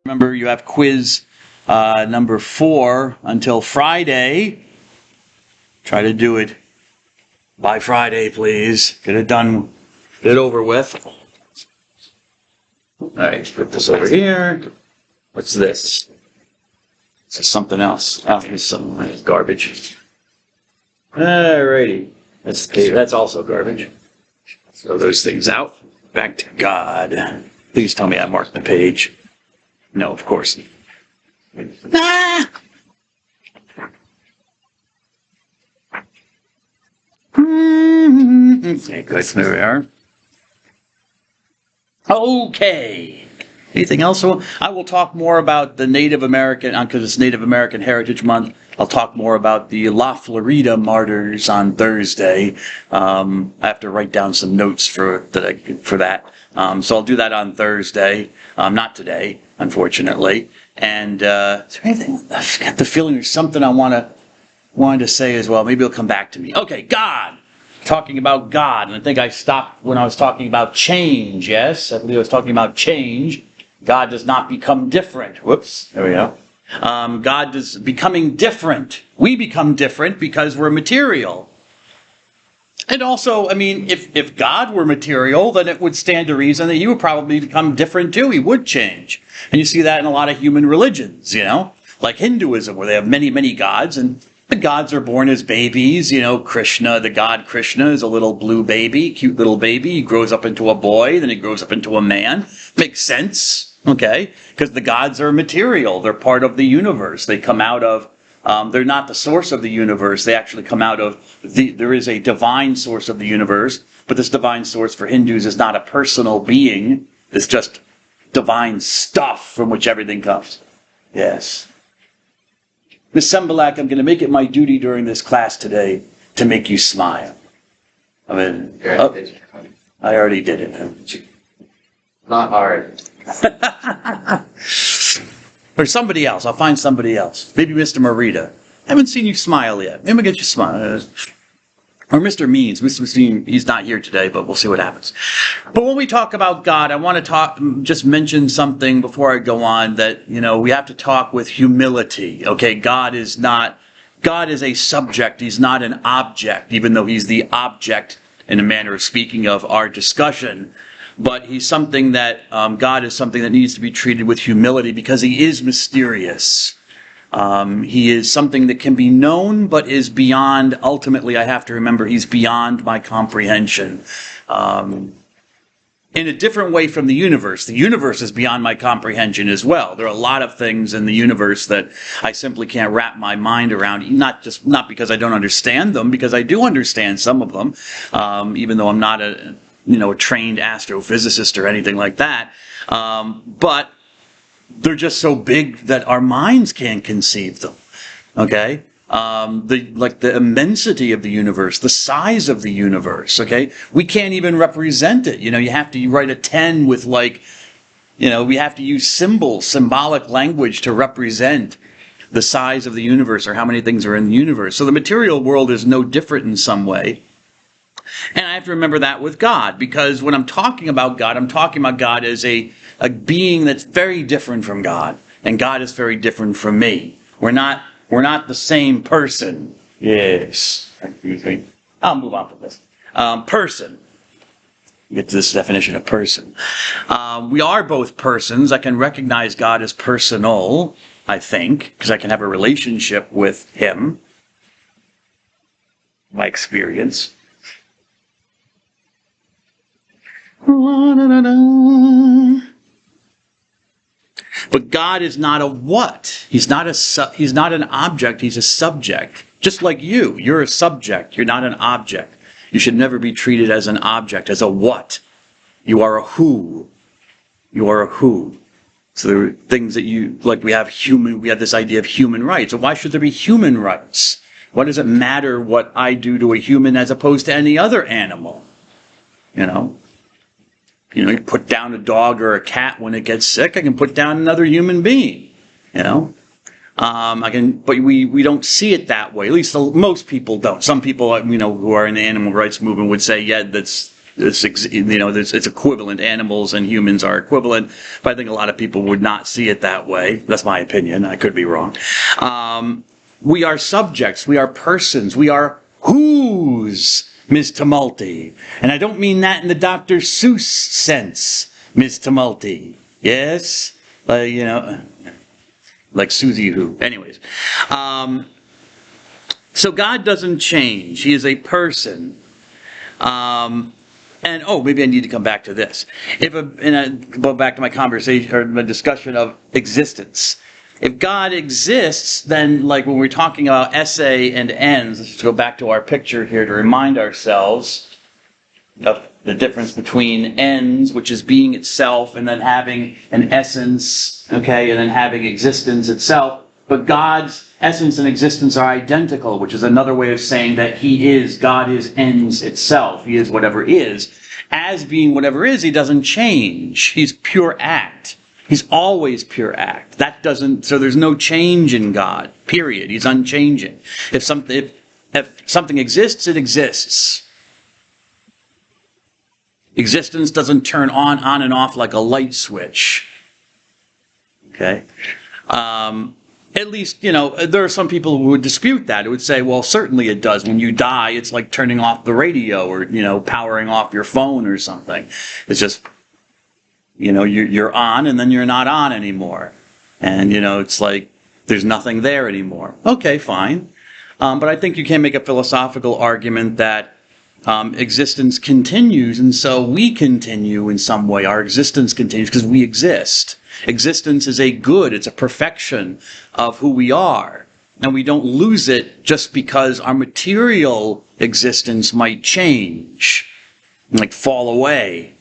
Remember, you have quiz number 4 until Friday. Try to do it by Friday, please. Get it done, get it over with. All right, put this over here. What's this? This is something else. Oh, here's some garbage. Alrighty. That's also garbage. Throw those things out. Back to God. Please tell me I marked the page. No, of course. Ah! Okay, good. There we are. Okay. Anything else? I will talk more about the Native American, because it's Native American Heritage Month. I'll talk more about the La Florida martyrs on Thursday. I have to write down some notes for that. So I'll do that on Thursday. Not today, unfortunately. And is there anything? I've got the feeling there's something I wanted to say as well. Maybe it'll come back to me. Okay, God. Talking about God, and I think I stopped when I was talking about change. Yes, I believe I was talking about change. God does not become different. Whoops, there we go. God is becoming different. We become different because we're material. And also, I mean, if God were material, then it would stand to reason that he would probably become different too. He would change. And you see that in a lot of human religions, like Hinduism, where they have many, many gods, and the gods are born as babies. Krishna, the god Krishna, is a little blue baby, cute little baby. He grows up into a boy, then he grows up into a man. Makes sense, okay? Because the gods are material. They're part of the universe. They come out of, they're not the source of the universe. They actually come out of, there is a divine source of the universe, but this divine source for Hindus is not a personal being. It's just divine stuff from which everything comes. Yes. Ms. Sembalak, I'm going to make it my duty during this class today to make you smile. I mean, I already did it. Not hard. Or somebody else. I'll find somebody else. Maybe Mr. Morita. I haven't seen you smile yet. Maybe I'll get you smile. Or Mr. Means. Mr. Means, he's not here today, but we'll see what happens. But when we talk about God, I want to just mention something before I go on that, we have to talk with humility. Okay, God is a subject. He's not an object, even though he's the object, in a manner of speaking, of our discussion. But he's something that, God is something that needs to be treated with humility because he is mysterious. He is something that can be known, but is beyond, ultimately, I have to remember, he's beyond my comprehension. In a different way from the universe. The universe is beyond my comprehension as well. There are a lot of things in the universe that I simply can't wrap my mind around, not because I don't understand them, because I do understand some of them, even though I'm not a trained astrophysicist or anything like that. But they're just so big that our minds can't conceive them. Okay? The immensity of the universe, the size of the universe, okay? We can't even represent it. You have to write a 10 with we have to use symbolic language to represent the size of the universe or how many things are in the universe. So the material world is no different in some way. And I have to remember that with God, because when I'm talking about God, I'm talking about God as a being that's very different from God, and God is very different from me. We're not the same person. Yes. I'll move on from this. Person. Get to this definition of person. We are both persons. I can recognize God as personal, I think, because I can have a relationship with him. My experience. But God is not a what? He's not an object, he's a subject. Just like you're a subject, you're not an object. You should never be treated as an object, as a what. You are a who. You are a who. So there are things that we have this idea of human rights. So why should there be human rights? Why does it matter what I do to a human as opposed to any other animal? You put down a dog or a cat when it gets sick. I can put down another human being. But we don't see it that way. At least most people don't. Some people, who are in the animal rights movement would say, yeah, that's it's equivalent. Animals and humans are equivalent, but I think a lot of people would not see it that way. That's my opinion. I could be wrong. We are subjects. We are persons. We are whose, Ms. Tumulty. And I don't mean that in the Dr. Seuss sense, Ms. Tumulty. Yes? Like Susie Who. Anyways. So God doesn't change. He is a person. Maybe I need to come back to this. Go back to my conversation or my discussion of existence. If God exists, then like when we're talking about esse and ens, let's just go back to our picture here to remind ourselves of the difference between ens, which is being itself, and then having an essence, okay, and then having existence itself. But God's essence and existence are identical, which is another way of saying that God is ens itself. He is whatever is. As being whatever is, he doesn't change. He's pure act. He's always pure act. So there's no change in God, period. He's unchanging. If something exists, it exists. Existence doesn't turn on and off like a light switch. Okay? At least, there are some people who would dispute that. It would say, well, certainly it does. When you die, it's like turning off the radio or, powering off your phone or something. It's just, you're on and then you're not on anymore. And, it's like there's nothing there anymore. Okay, fine. But I think you can make a philosophical argument that existence continues, and so we continue in some way. Our existence continues because we exist. Existence is a good, it's a perfection of who we are. And we don't lose it just because our material existence might change, like fall away,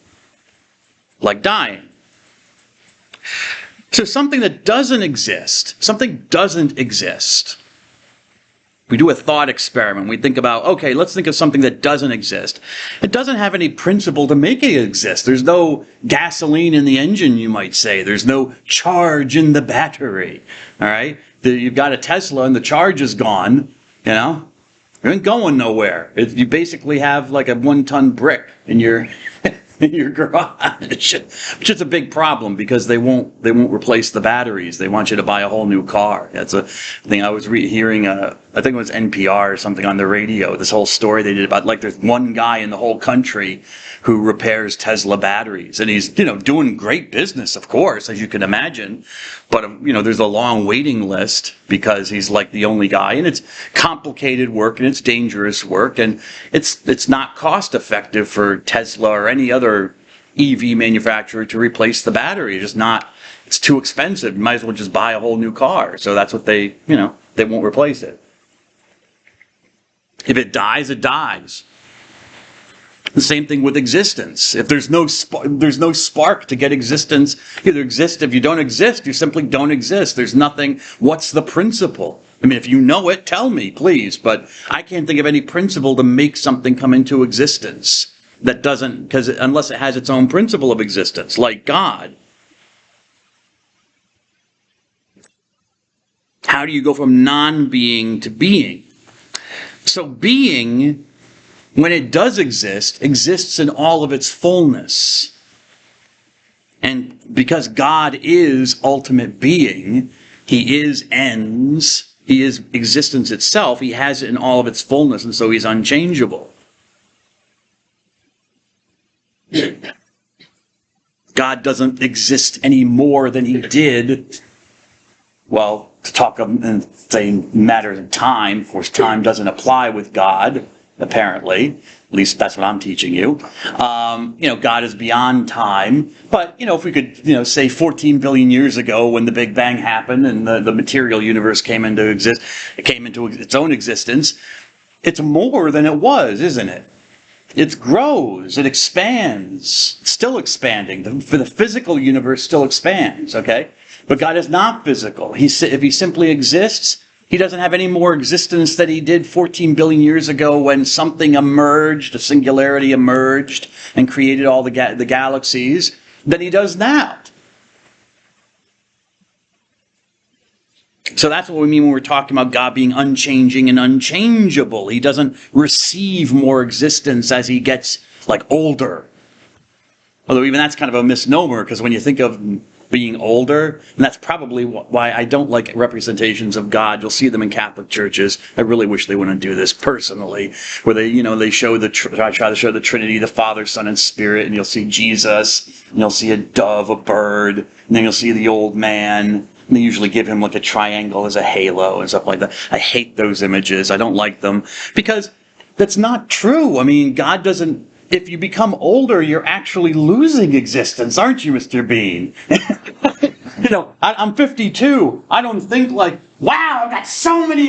like dying. So something doesn't exist. We do a thought experiment. We think about, okay, let's think of something that doesn't exist. It doesn't have any principle to make it exist. There's no gasoline in the engine, you might say. There's no charge in the battery. All right? You've got a Tesla and the charge is gone. You ain't going nowhere. You basically have like a 1-ton brick in your garage, which is a big problem because they won't replace the batteries. They want you to buy a whole new car. That's a thing I was hearing. I think it was NPR or something on the radio. This whole story they did about like there's one guy in the whole country who repairs Tesla batteries, and he's doing great business, of course, as you can imagine. But there's a long waiting list because he's like the only guy, and it's complicated work and it's dangerous work, and it's not cost effective for Tesla or any other EV manufacturer to replace the battery. It's too expensive. You might as well just buy a whole new car. So that's what they won't replace it. If it dies, it dies. The same thing with existence. If there's no spark to get existence, either exist. If you don't exist, you simply don't exist. There's nothing. What's the principle? I mean, if you know it, tell me, please. But I can't think of any principle to make something come into existence that doesn't, because unless it has its own principle of existence, like God. How do you go from non-being to being? So being, when it does exist, exists in all of its fullness. And because God is ultimate being, he is ens, he is existence itself, he has it in all of its fullness, and so he's unchangeable. God doesn't exist any more than he did. Well, to talk and say matters of time, of course, time doesn't apply with God, apparently. At least that's what I'm teaching you. God is beyond time. But, if we could, say 14 billion years ago when the Big Bang happened and the material universe came into its own existence, it's more than it was, isn't it? It grows, it expands, it's still expanding. The physical universe still expands, okay? But God is not physical. If he simply exists, he doesn't have any more existence than he did 14 billion years ago when something emerged, a singularity emerged and created all the galaxies, than he does now. So that's what we mean when we're talking about God being unchanging and unchangeable. He doesn't receive more existence as he gets like older. Although even that's kind of a misnomer, because when you think of being older, and that's probably why I don't like representations of God. You'll see them in Catholic churches. I really wish they wouldn't do this personally, where they show try to show the Trinity, the Father, Son, and Spirit, and you'll see Jesus, and you'll see a dove, a bird, and then you'll see the old man, and they usually give him like a triangle as a halo and stuff like that. I hate those images. I don't like them, because that's not true. I mean, God doesn't. If you become older, you're actually losing existence, aren't you, Mr. Bean? I'm 52. I don't think like, wow, I've got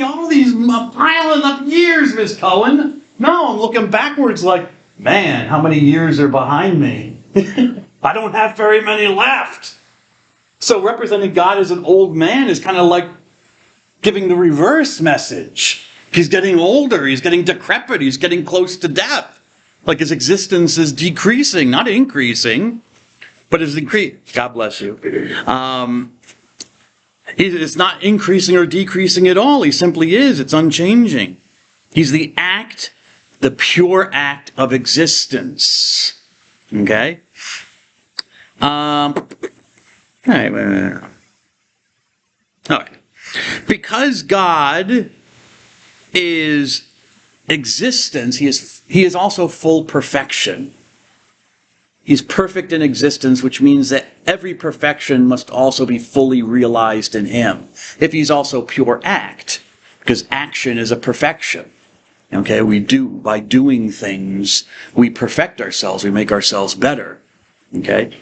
all these piling up years, Miss Cohen. No, I'm looking backwards like, man, how many years are behind me? I don't have very many left. So representing God as an old man is kind of like giving the reverse message. He's getting older. He's getting decrepit. He's getting close to death. Like his existence is decreasing, not increasing, but is increasing. God bless you. It's not increasing or decreasing at all. He simply is. It's unchanging. He's the pure act of existence. Okay? All right. Because God is existence, he is also full perfection. He's perfect in existence, which means that every perfection must also be fully realized in him. If he's also pure act, because action is a perfection. Okay, by doing things, we perfect ourselves, we make ourselves better. Okay?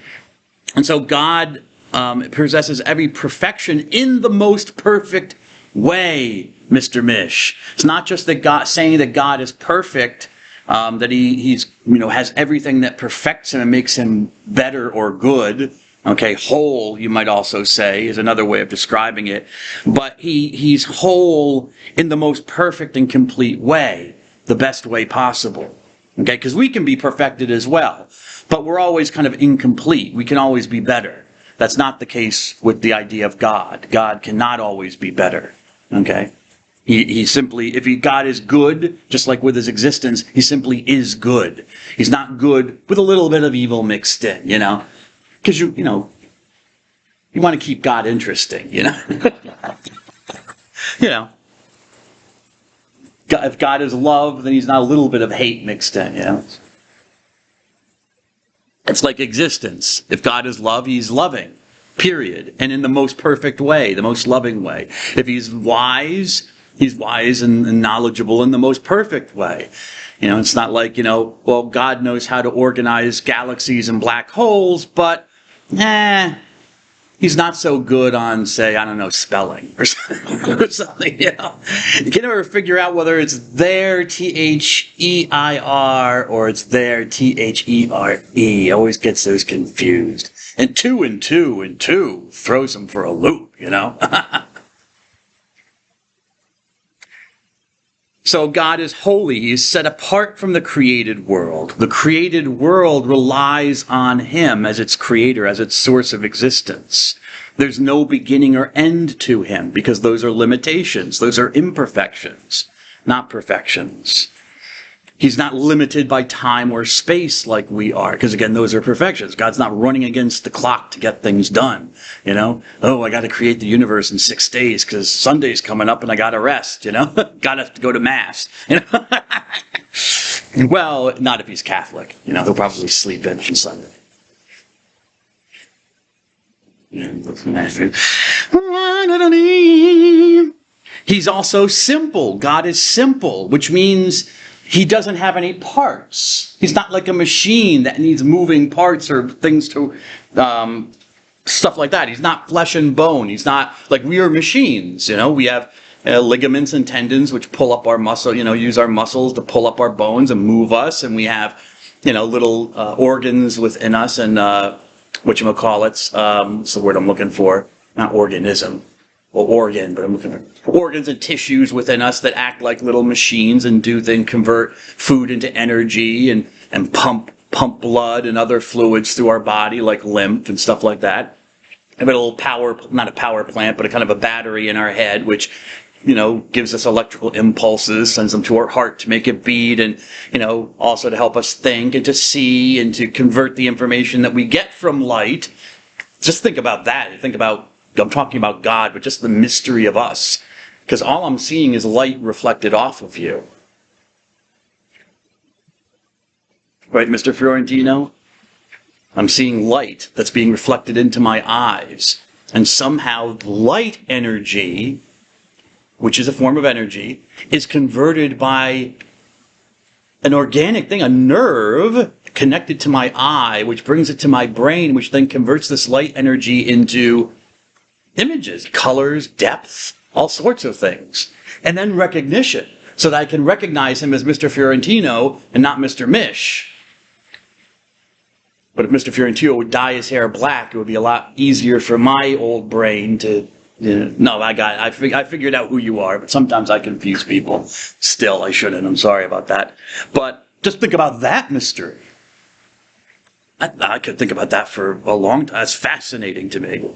And so God possesses every perfection in the most perfect way, Mr. Mish. It's not just that God saying that God is perfect, that he's has everything that perfects him and makes him better or good. Okay, whole, you might also say, is another way of describing it. But he's whole in the most perfect and complete way, the best way possible. Okay, because we can be perfected as well, but we're always kind of incomplete. We can always be better. That's not the case with the idea of God. God cannot always be better. Okay? He simply, God is good, just like with his existence, he simply is good. He's not good with a little bit of evil mixed in, Because you want to keep God interesting, If God is love, then he's not a little bit of hate mixed in, It's like existence. If God is love, he's loving. Period. And in the most perfect way, the most loving way. If he's wise and knowledgeable in the most perfect way. It's not like, God knows how to organize galaxies and black holes, but he's not so good on, say, I don't know, spelling or something, You can never figure out whether it's there, Their, or it's there, There. Always gets those confused. And two throws them for a loop, So God is holy. He is set apart from the created world. The created world relies on him as its creator, as its source of existence. There's no beginning or end to him because those are limitations. Those are imperfections, not perfections. He's not limited by time or space like we are, because again, those are perfections. God's not running against the clock to get things done. Oh, I got to create the universe in 6 days because Sunday's coming up and I got to rest. Got to go to mass. Well, not if he's Catholic. He'll probably sleep in on Sunday. He's also simple. God is simple, which means he doesn't have any parts. He's not like a machine that needs moving parts or things to stuff like that. He's not flesh and bone. He's not like we are machines. We have ligaments and tendons which pull up our muscle. Use our muscles to pull up our bones and move us. And we have little organs within us and whatchamacallits. What's the word I'm looking for? Not organism. Well, organ, but I'm looking for organs and tissues within us that act like little machines and convert food into energy and pump blood and other fluids through our body like lymph and stuff like that. And a little not a power plant, but a kind of a battery in our head, which gives us electrical impulses, sends them to our heart to make it beat, and, also to help us think and to see and to convert the information that we get from light. Just think about that. I'm talking about God, but just the mystery of us. Because all I'm seeing is light reflected off of you. Right, Mr. Fiorentino? I'm seeing light that's being reflected into my eyes. And somehow light energy, which is a form of energy, is converted by an organic thing, a nerve connected to my eye, which brings it to my brain, which then converts this light energy into images, colors, depth, all sorts of things. And then recognition, so that I can recognize him as Mr. Fiorentino and not Mr. Mish. But if Mr. Fiorentino would dye his hair black, it would be a lot easier for my old brain to, I figured out who you are, but sometimes I confuse people. Still, I shouldn't. I'm sorry about that. But just think about that mystery. I could think about that for a long time. That's fascinating to me.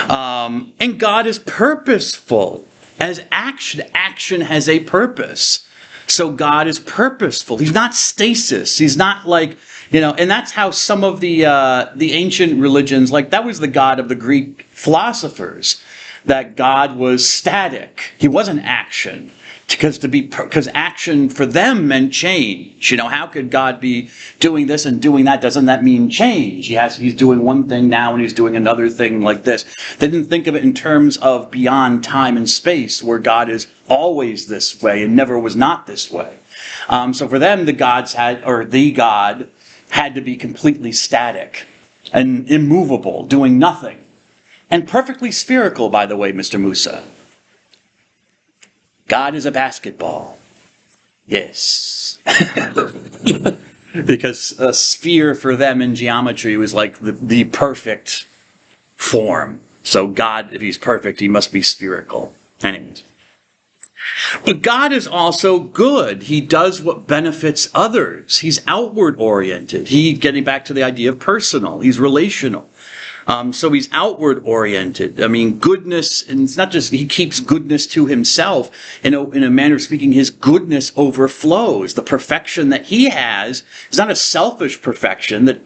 And God is purposeful. As action has a purpose. So God is purposeful. He's not stasis. He's not like, and that's how some of the ancient religions, like that was the God of the Greek philosophers, that God was static. He wasn't action. Because action for them meant change. How could God be doing this and doing that? Doesn't that mean change? He's doing one thing now and he's doing another thing like this. They didn't think of it in terms of beyond time and space, where God is always this way and never was not this way. So for them, the God had to be completely static and immovable, doing nothing. And perfectly spherical, by the way, Mr. Musa. God is a basketball. Yes. Because a sphere for them in geometry was like the perfect form. So God, if he's perfect, he must be spherical. Anyways. But God is also good. He does what benefits others. He's outward oriented. Getting back to the idea of personal, he's relational. So he's outward oriented. I mean, goodness, and it's not just he keeps goodness to himself. In a manner of speaking, his goodness overflows. The perfection that he has is not a selfish perfection that,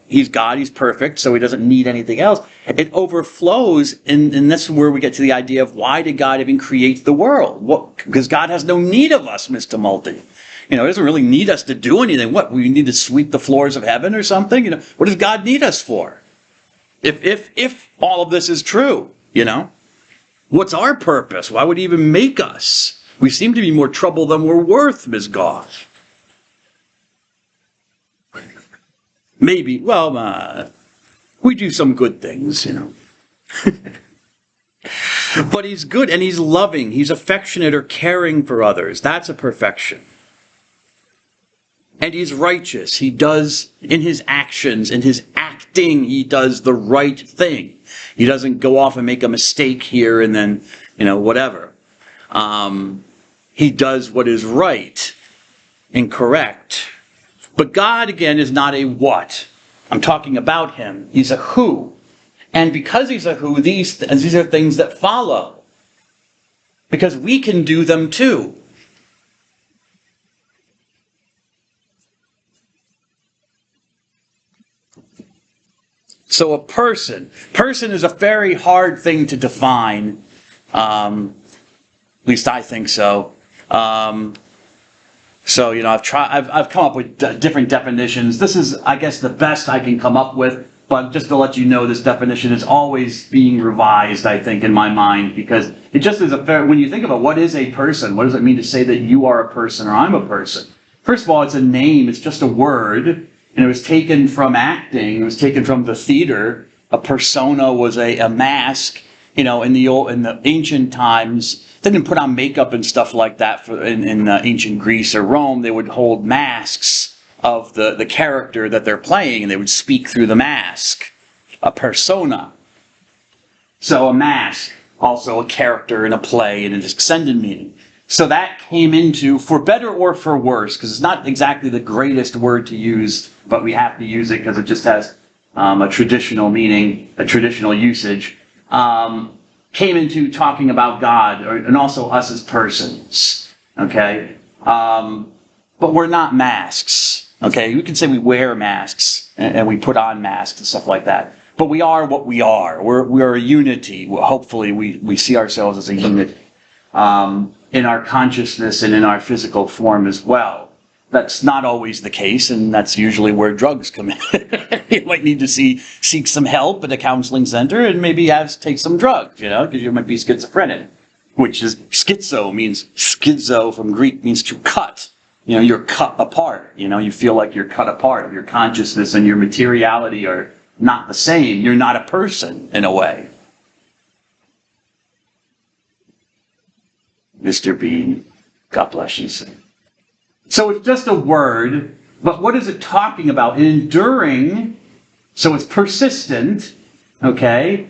he's God, he's perfect, so he doesn't need anything else. It overflows, and that's where we get to the idea of why did God even create the world? Because God has no need of us, Mr. Multi. He doesn't really need us to do anything. What, we need to sweep the floors of heaven or something? What does God need us for? If all of this is true, what's our purpose? Why would he even make us? We seem to be more trouble than we're worth, Ms. Goff. Maybe, we do some good things, But he's good and he's loving. He's affectionate or caring for others. That's a perfection. And he's righteous. He does, in his actions, in his acting, he does the right thing. He doesn't go off and make a mistake here and then, whatever. He does what is right and correct. But God, again, is not a what. I'm talking about him. He's a who. And because he's a who, these are things that follow. Because we can do them too. So a person is a very hard thing to define. At least I think so. I've come up with different definitions. This is, I guess, the best I can come up with. But just to let you know, this definition is always being revised, I think, in my mind, because it just is when you think about what is a person, what does it mean to say that you are a person or I'm a person? First of all, it's a name. It's just a word. And it was taken from acting. It was taken from the theater. A persona was a mask. In the ancient times, they didn't put on makeup and stuff like that. In ancient Greece or Rome, they would hold masks of the character that they're playing, and they would speak through the mask. A persona. So a mask, also a character in a play in an extended meaning. So that came into, for better or for worse, because it's not exactly the greatest word to use, but we have to use it because it just has a traditional meaning, a traditional usage. came into talking about God, and also us as persons, okay? But we're not masks, okay? You can say we wear masks, and we put on masks and stuff like that. But we are what we are. We're a unity. Hopefully, we see ourselves as a unity in our consciousness and in our physical form as well. That's not always the case, and that's usually where drugs come in. You might need to seek some help at a counseling center and maybe take some drugs, because you might be schizophrenic, which is schizo from Greek means to cut. You're cut apart. You feel like you're cut apart. Your consciousness and your materiality are not the same. You're not a person in a way. Mr. Bean, God bless you, sir. So it's just a word, but what is it talking about? Enduring, so it's persistent, okay?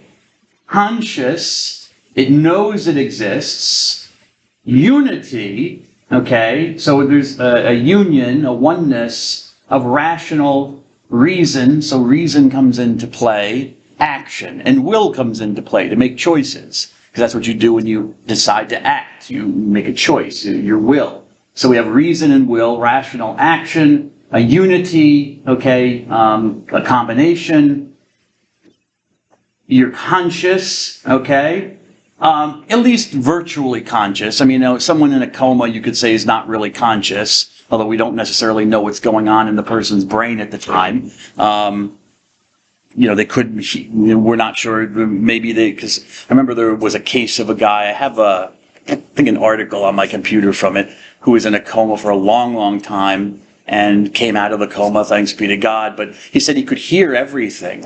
Conscious, it knows it exists. Unity, okay? So there's a union, a oneness of rational reason, so reason comes into play, action, and will comes into play to make choices, because that's what you do when you decide to act. You make a choice, your will. So we have reason and will, rational action, a unity, okay, a combination. You're conscious, okay, at least virtually conscious. I mean, someone in a coma you could say is not really conscious, although we don't necessarily know what's going on in the person's brain at the time. They could, we're not sure, maybe because I remember there was a case of a guy, I have I think an article on my computer from it, who was in a coma for a long, long time and came out of the coma, thanks be to God. But he said he could hear everything.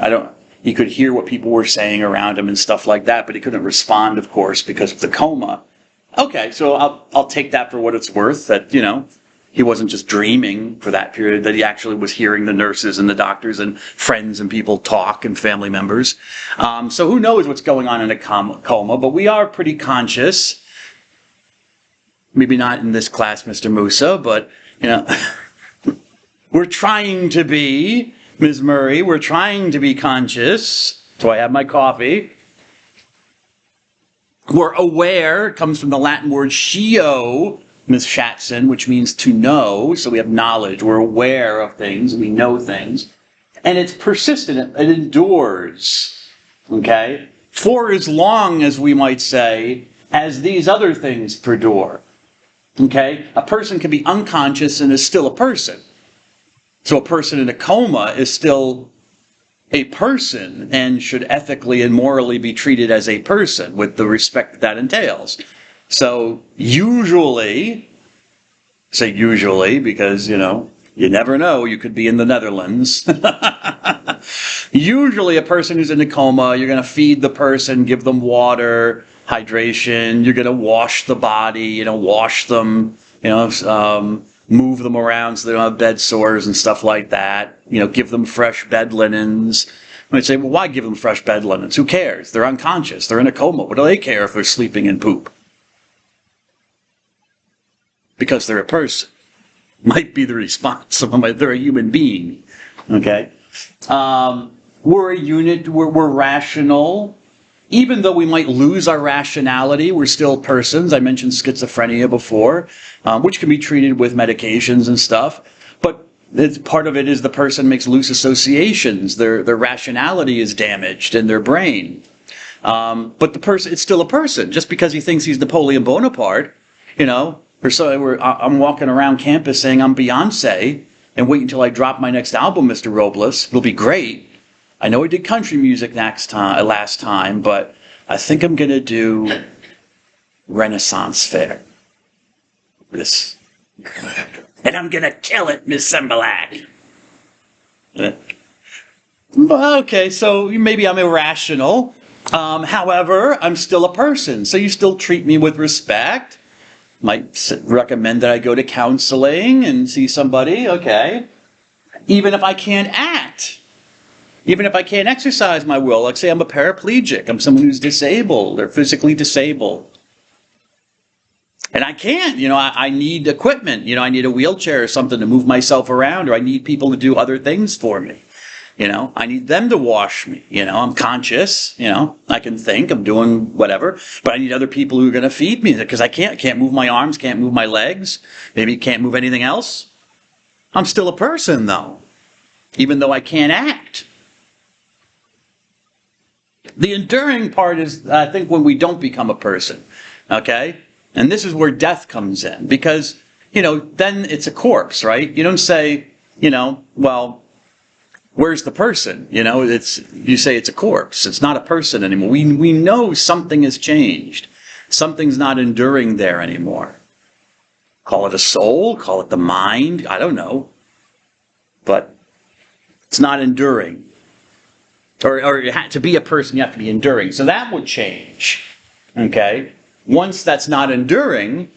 He could hear what people were saying around him and stuff like that, but he couldn't respond, of course, because of the coma. Okay, so I'll take that for what it's worth, that, he wasn't just dreaming for that period, that he actually was hearing the nurses and the doctors and friends and people talk and family members. So who knows what's going on in a coma, but we are pretty conscious. Maybe not in this class, Mr. Musa, but, we're trying to be, Ms. Murray, we're trying to be conscious. So I have my coffee. We're aware, it comes from the Latin word scio, Ms. Shatson, which means to know. So we have knowledge. We're aware of things. We know things. And it's persistent. It endures. Okay? For as long as we might say, as these other things perdure. Okay? A person can be unconscious and is still a person. So a person in a coma is still a person and should ethically and morally be treated as a person with the respect that entails. So usually, say usually because, you never know, you could be in the Netherlands. Usually a person who's in a coma, you're going to feed the person, give them water, hydration, you're going to wash the body, wash them, move them around so they don't have bed sores and stuff like that, give them fresh bed linens. I'd say, well, why give them fresh bed linens? Who cares? They're unconscious. They're in a coma. What do they care if they're sleeping in poop? Because they're a person. Might be the response. They're a human being. Okay? We're a unit. We're rational. Even though we might lose our rationality, we're still persons. I mentioned schizophrenia before, which can be treated with medications and stuff. But part of it is the person makes loose associations. Their rationality is damaged in their brain. But the person, it's still a person. Just because he thinks he's Napoleon Bonaparte, I'm walking around campus saying I'm Beyonce, and wait until I drop my next album, Mr. Robles. It'll be great. I know I did country music last time, but I think I'm going to do Renaissance Fair. And I'm going to kill it, Miss Sembalak. Okay, so maybe I'm irrational. However, I'm still a person, so you still treat me with respect. Might recommend that I go to counseling and see somebody, okay. Even if I can't act. Even if I can't exercise my will, like say I'm a paraplegic, I'm someone who's disabled or physically disabled. And I can't, I need equipment, I need a wheelchair or something to move myself around, or I need people to do other things for me. I need them to wash me. I'm conscious. I can think. I'm doing whatever. But I need other people who are going to feed me because I can't move my arms, can't move my legs. Maybe can't move anything else. I'm still a person, though, even though I can't act. The enduring part is, I think, when we don't become a person. Okay? And this is where death comes in. Because, then it's a corpse, right? You don't say, well, where's the person? You say it's a corpse. It's not a person anymore. We know something has changed. Something's not enduring there anymore. Call it a soul, call it the mind, I don't know. But it's not enduring. Or to be a person, you have to be enduring. So that would change. Okay? Once that's not enduring,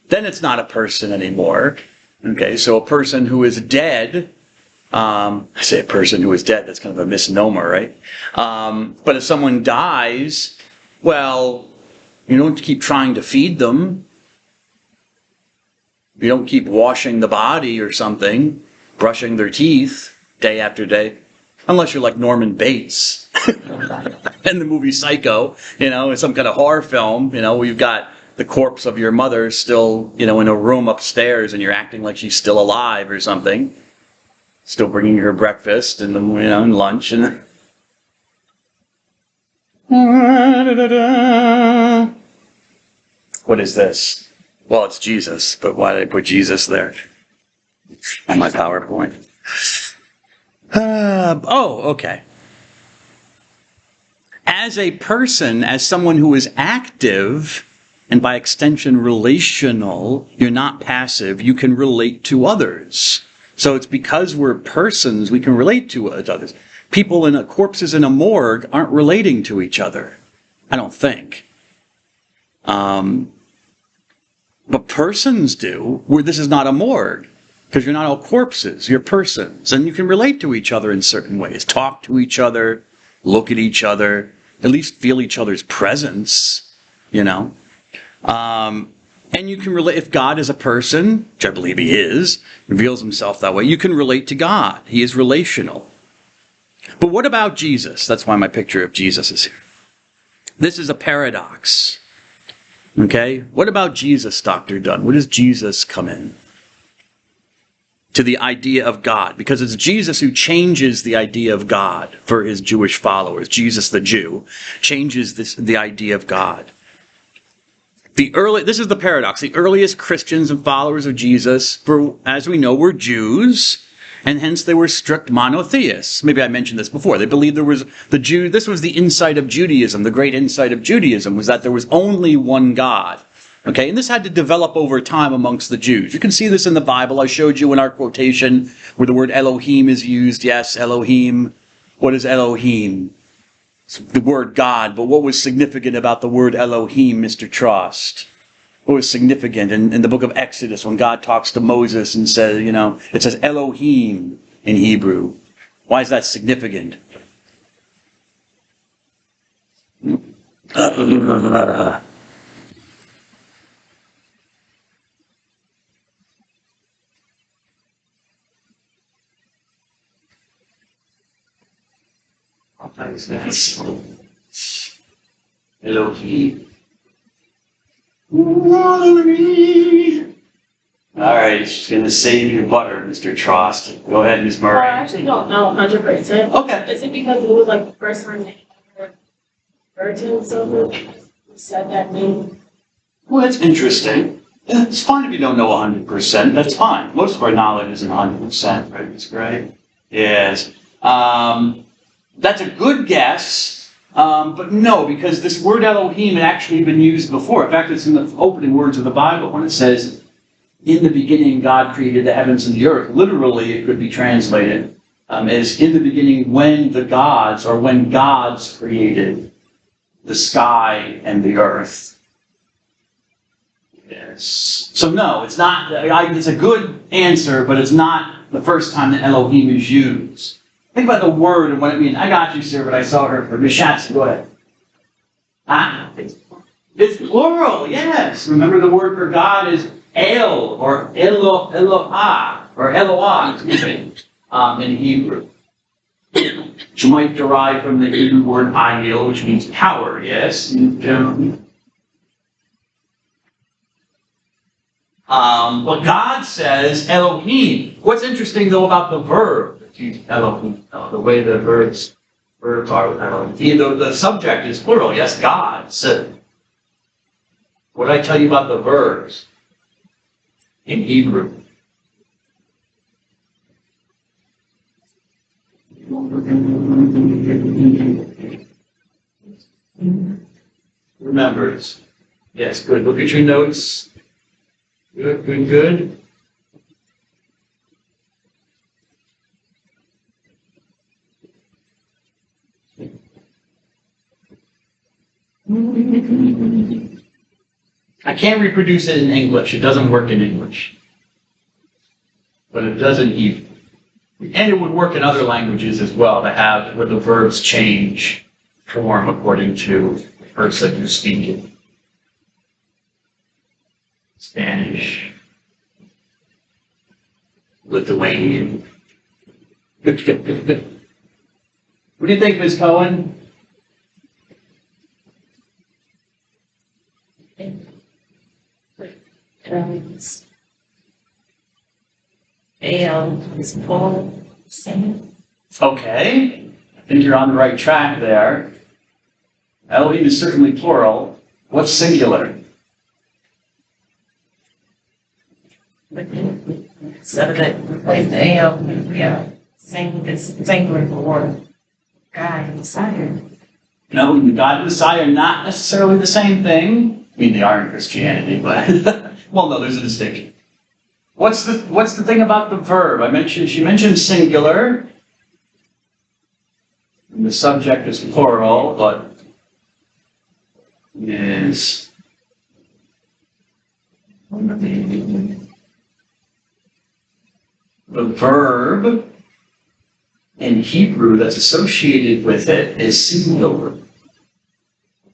then it's not a person anymore. Okay, so a person who is dead, I say a person who is dead, that's kind of a misnomer, right? But if someone dies, well, you don't keep trying to feed them. You don't keep washing the body or something, brushing their teeth day after day, unless you're like Norman Bates in the movie Psycho, in some kind of horror film, where you've got the corpse of your mother still, in a room upstairs and you're acting like she's still alive or something. Still bringing her breakfast and, and lunch and... What is this? Well, it's Jesus, but why did I put Jesus there on my PowerPoint? Okay. As a person, as someone who is active, and by extension relational, you're not passive, you can relate to others. So it's because we're persons, we can relate to others. People corpses in a morgue aren't relating to each other, I don't think. But persons do, where this is not a morgue, because you're not all corpses, you're persons, and you can relate to each other in certain ways, talk to each other, look at each other, at least feel each other's presence, And you can relate, if God is a person, which I believe he is, reveals himself that way, you can relate to God. He is relational. But what about Jesus? That's why my picture of Jesus is here. This is a paradox. Okay? What about Jesus, Dr. Dunn? Where does Jesus come in? To the idea of God. Because it's Jesus who changes the idea of God for his Jewish followers. Jesus the Jew changes the idea of God. This is the paradox. The earliest Christians and followers of Jesus, as we know, were Jews, and hence they were strict monotheists. Maybe I mentioned this before. They believed this was the insight of Judaism. The great insight of Judaism was that there was only one God. Okay, and this had to develop over time amongst the Jews. You can see this in the Bible. I showed you in our quotation where the word Elohim is used. Yes, Elohim. What is Elohim? It's the word God, but what was significant about the word Elohim, Mr. Trost? What was significant in the book of Exodus when God talks to Moses and says, it says Elohim in Hebrew. Why is that significant? Elohim. All right, she's going to save your butter, Mr. Trost. Go ahead, Ms. Murray. I actually don't know 100%. Okay. Is it because it was like the first time they ever heard him, so who said that name? Well, that's interesting. It's fine if you don't know 100%. That's fine. Most of our knowledge isn't 100%, right, Ms. Gray? Yes. That's a good guess, but no, because this word Elohim had actually been used before. In fact, it's in the opening words of the Bible when it says, in the beginning God created the heavens and the earth. Literally, it could be translated as in the beginning when gods created the sky and the earth. Yes. So no, it's not, it's a good answer, but it's not the first time that Elohim is used. Think about the word and what it means. I got you, sir, but I saw her for Ms. Schatz. Go ahead. It's plural, yes. Remember the word for God is El, or Eloah, or Eloah, excuse me, in Hebrew. which might derive from the Hebrew word ayil, which means power, yes? But God says Elohim. What's interesting, though, about the verb, Elohim, the way the verbs are with Elohim. The subject is plural, yes, God. So, what did I tell you about the verbs in Hebrew? Remembers. Yes, good. Look at your notes. Good, good, good. I can't reproduce it in English. It doesn't work in English. But it does in Hebrew. And it would work in other languages as well, to have where the verbs change form according to the person who's speaking. Spanish, Lithuanian. What do you think, Ms. Cohen? Is Paul saying? Okay, I think you're on the right track there. Elohim is certainly plural. What's singular? So that replace the AL, we are saying this singular for God and Messiah. No, God and Messiah are not necessarily the same thing. I mean, they are in Christianity, but well, no, there's a distinction. What's the thing about the verb? She mentioned singular. And the subject is plural, but is the verb in Hebrew that's associated with it is singular,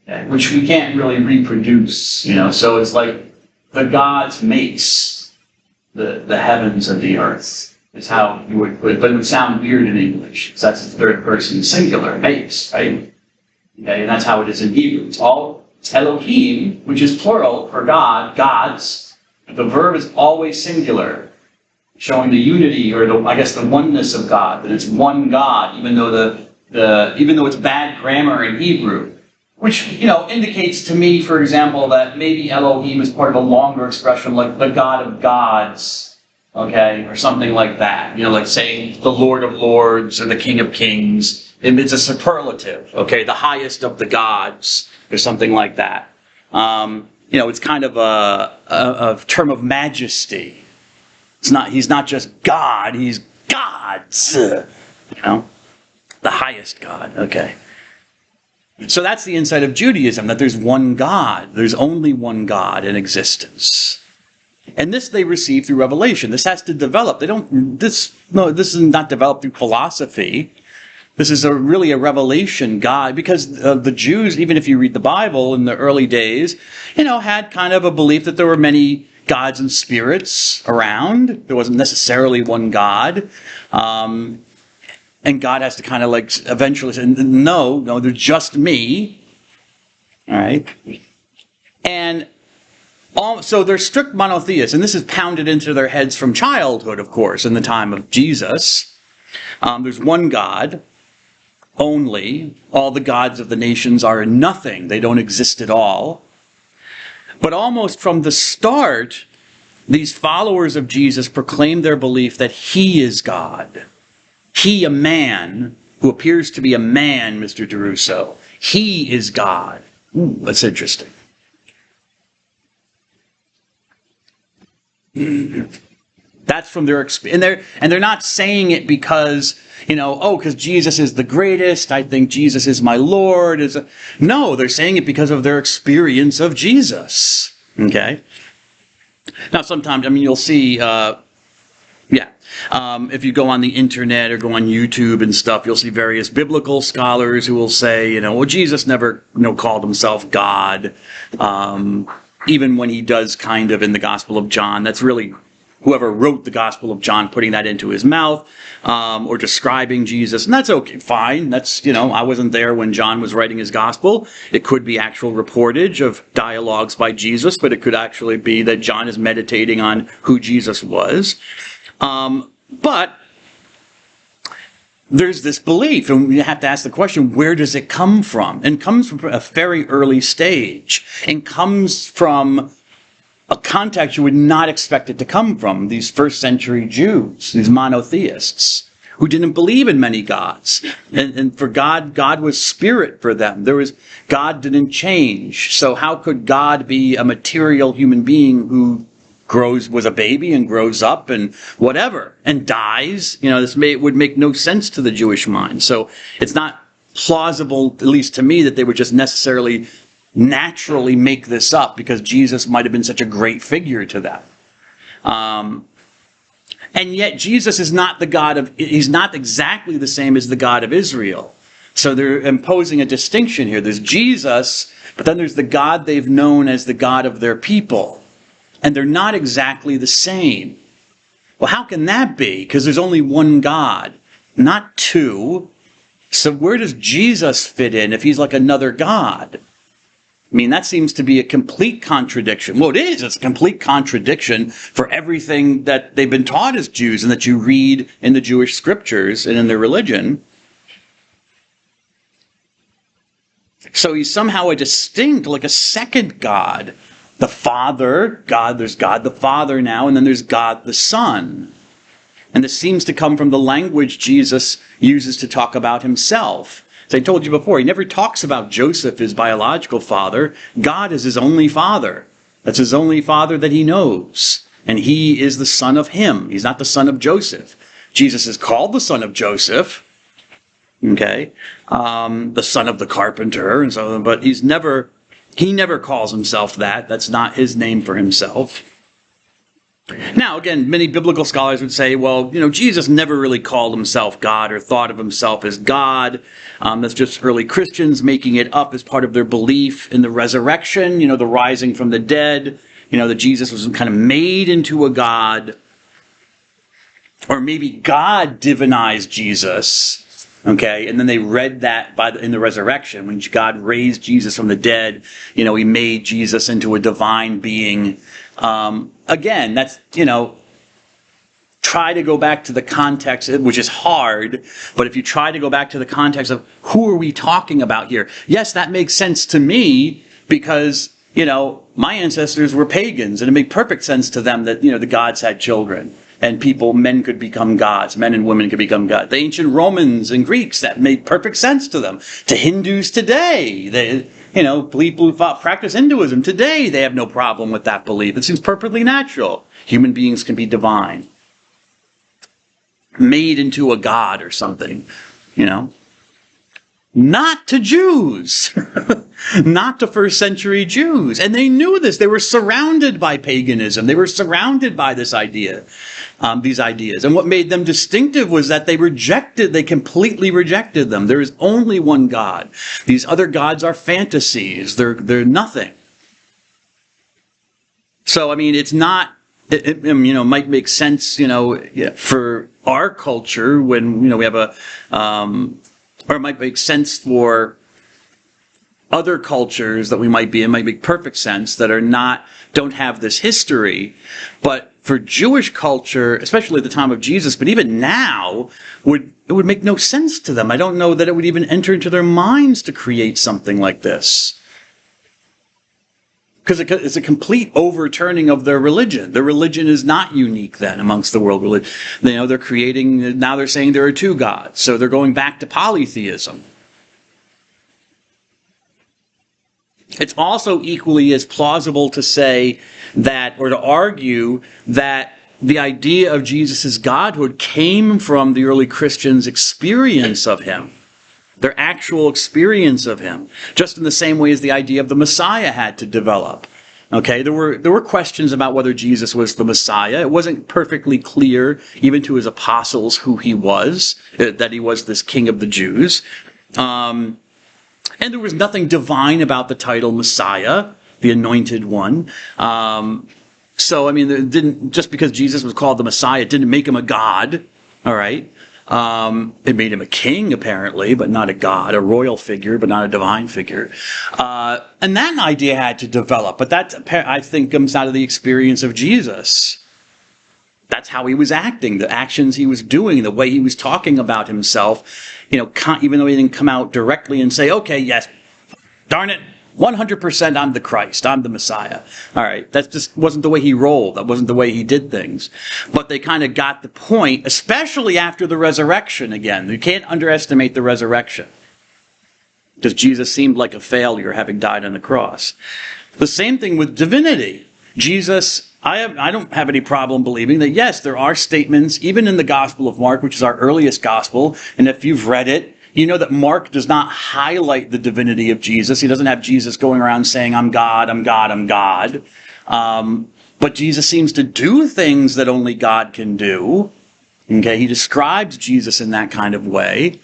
okay, which we can't really reproduce, so it's like the gods makes the heavens and the earth, is how you would put it, but it would sound weird in English, because that's the third person singular, makes, right? Okay, and that's how it is in Hebrew. It's Elohim, which is plural for God, gods. The verb is always singular, showing the unity, or the oneness of God, that it's one God, even though even though it's bad grammar in Hebrew, which indicates to me, for example, that maybe Elohim is part of a longer expression, like the God of gods, okay, or something like that. Like saying the Lord of Lords or the King of Kings. It's a superlative, okay, the highest of the gods, or something like that. It's kind of a term of majesty. He's not just God, he's gods, the highest God, okay. So that's the insight of Judaism, that there's one God. There's only one God in existence. And this they receive through revelation. This has to develop. This is not developed through philosophy. This is really a revelation God, because the Jews, even if you read the Bible in the early days, had kind of a belief that there were many gods and spirits around. There wasn't necessarily one God. And God has to kind of eventually say, no, there's just me. All right. And so they're strict monotheists, and this is pounded into their heads from childhood, of course, in the time of Jesus. There's one God only. All the gods of the nations are nothing. They don't exist at all. But almost from the start, these followers of Jesus proclaim their belief that he is God. He, a man, who appears to be a man, Mr. DeRusso. He is God. Ooh, that's interesting. That's from their experience. And they're not saying it because, because Jesus is the greatest, I think Jesus is my Lord. No, they're saying it because of their experience of Jesus. Okay? Now, sometimes, you'll see... if you go on the internet or go on YouTube and stuff, you'll see various biblical scholars who will say, Jesus never, called himself God. Even when he does kind of in the Gospel of John, that's really whoever wrote the Gospel of John putting that into his mouth, or describing Jesus. And that's okay, fine. That's, I wasn't there when John was writing his Gospel. It could be actual reportage of dialogues by Jesus, but it could actually be that John is meditating on who Jesus was. But there's this belief, and you have to ask the question, where does it come from? And it comes from a very early stage, and comes from a context you would not expect it to come from. These first century Jews, these monotheists, who didn't believe in many gods. And for God was spirit for them. God didn't change. So how could God be a material human being who was a baby and grows up and whatever and dies? Would make no sense to the Jewish mind. So it's not plausible, at least to me, that they would just necessarily naturally make this up because Jesus might have been such a great figure to them. And yet Jesus is not he's not exactly the same as the God of Israel. So they're imposing a distinction here. There's Jesus, but then there's the God they've known as the God of their people. And they're not exactly the same. Well, how can that be? Because there's only one God, not two. So where does Jesus fit in if he's like another God? I mean, that seems to be a complete contradiction. Well, it is. It's a complete contradiction for everything that they've been taught as Jews and that you read in the Jewish scriptures and in their religion. So he's somehow a distinct, like a second God. The Father, there's God the Father now, and then there's God the Son. And this seems to come from the language Jesus uses to talk about himself. As I told you before, he never talks about Joseph, his biological father. God is his only father. That's his only father that he knows. And he is the son of him. He's not the son of Joseph. Jesus is called the son of Joseph. Okay? The son of the carpenter, and so on, but he never calls himself that. That's not his name for himself. Now, again, many biblical scholars would say, well, Jesus never really called himself God or thought of himself as God. That's just early Christians making it up as part of their belief in the resurrection, the rising from the dead, that Jesus was kind of made into a God. Or maybe God divinized Jesus. Okay, and then they read that in the resurrection. When God raised Jesus from the dead, he made Jesus into a divine being. Again, that's, try to go back to the context, which is hard, but if you try to go back to the context of who are we talking about here? Yes, that makes sense to me because, my ancestors were pagans, and it made perfect sense to them that, the gods had children. And men could become gods. Men and women could become gods. The ancient Romans and Greeks, that made perfect sense to them. To Hindus today, people who practice Hinduism today, they have no problem with that belief. It seems perfectly natural. Human beings can be divine. Made into a god or something, Not to Jews. Not to first century Jews. And they knew this. They were surrounded by paganism. They were surrounded by these ideas. And what made them distinctive was that they completely rejected them. There is only one God. These other gods are fantasies. They're nothing. So, it's not, it might make sense, for our culture when, we have or it might make sense for other cultures that we might be in, might make perfect sense that don't have this history. But for Jewish culture, especially at the time of Jesus, but even now, it would make no sense to them. I don't know that it would even enter into their minds to create something like this. Because it's a complete overturning of their religion. Their religion is not unique then amongst the world religion. Now they're saying there are two gods. So they're going back to polytheism. It's also equally as plausible to say that, or to argue that the idea of Jesus' godhood came from the early Christians' experience of him. Their actual experience of him, just in the same way as the idea of the Messiah had to develop. Okay, there were questions about whether Jesus was the Messiah. It wasn't perfectly clear, even to his apostles, who he was, that he was this King of the Jews. And there was nothing divine about the title Messiah, the Anointed One. So, I mean, it didn't, just because Jesus was called the Messiah, it didn't make him a god, all right? It made him a king, apparently, but not a god, a royal figure, but not a divine figure. And that idea had to develop, but that, I think, comes out of the experience of Jesus. That's how he was acting, the actions he was doing, the way he was talking about himself, even though he didn't come out directly and say, okay, yes, darn it, 100% I'm the Christ, I'm the Messiah. All right, that just wasn't the way he rolled. That wasn't the way he did things. But they kind of got the point, especially after the resurrection again. You can't underestimate the resurrection, because Jesus seemed like a failure having died on the cross. The same thing with divinity. Jesus, I don't have any problem believing that, yes, there are statements, even in the Gospel of Mark, which is our earliest gospel, and if you've read it, you know that Mark does not highlight the divinity of Jesus. He doesn't have Jesus going around saying, I'm God, I'm God, I'm God. But Jesus seems to do things that only God can do. Okay, he describes Jesus in that kind of way.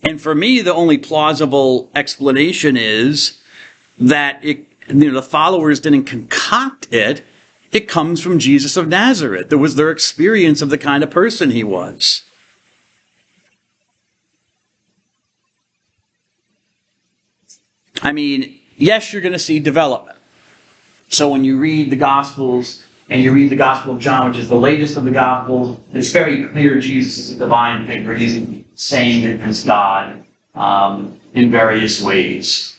And for me, the only plausible explanation is that the followers didn't concoct it. It comes from Jesus of Nazareth. It was their experience of the kind of person he was. I mean, yes, you're going to see development. So when you read the Gospels, and you read the Gospel of John, which is the latest of the Gospels, it's very clear Jesus is a divine figure. He's saying that he's God in various ways,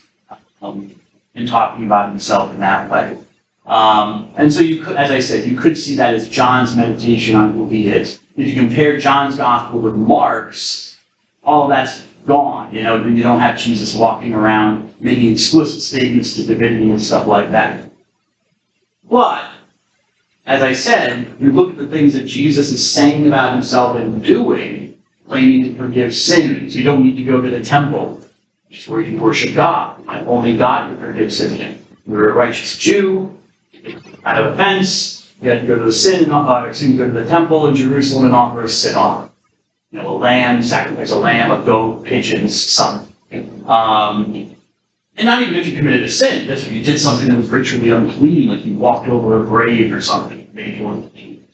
and talking about himself in that way. And so you could, as I said, you could see that as John's meditation on who he is. If you compare John's Gospel with Mark's, all that's gone. You don't have Jesus walking around making explicit statements to divinity and stuff like that. But, as I said, you look at the things that Jesus is saying about himself and doing, claiming to forgive sins. You don't need to go to the temple, which is where you worship God. And only God can forgive sins. You're a righteous Jew, out of offense, you had to go to go to the temple in Jerusalem and offer a sin offering. A lamb, sacrifice a lamb, a goat, pigeons, something. And not even if you committed a sin, just if you did something that was ritually unclean, like you walked over a grave or something, made you unclean.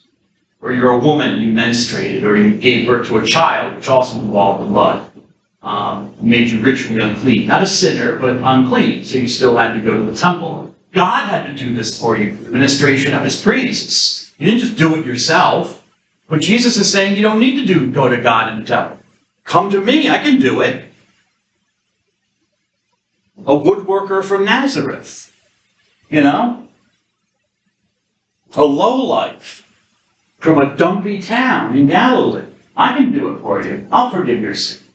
Or you're a woman, you menstruated, or you gave birth to a child, which also involved blood, made you ritually unclean. Not a sinner, but unclean, so you still had to go to the temple. God had to do this for you, the administration of his priests. You didn't just do it yourself. But Jesus is saying you don't need to go to God in the temple. Come to me, I can do it. A woodworker from Nazareth, a lowlife from a dumpy town in Galilee. I can do it for you. I'll forgive your sin.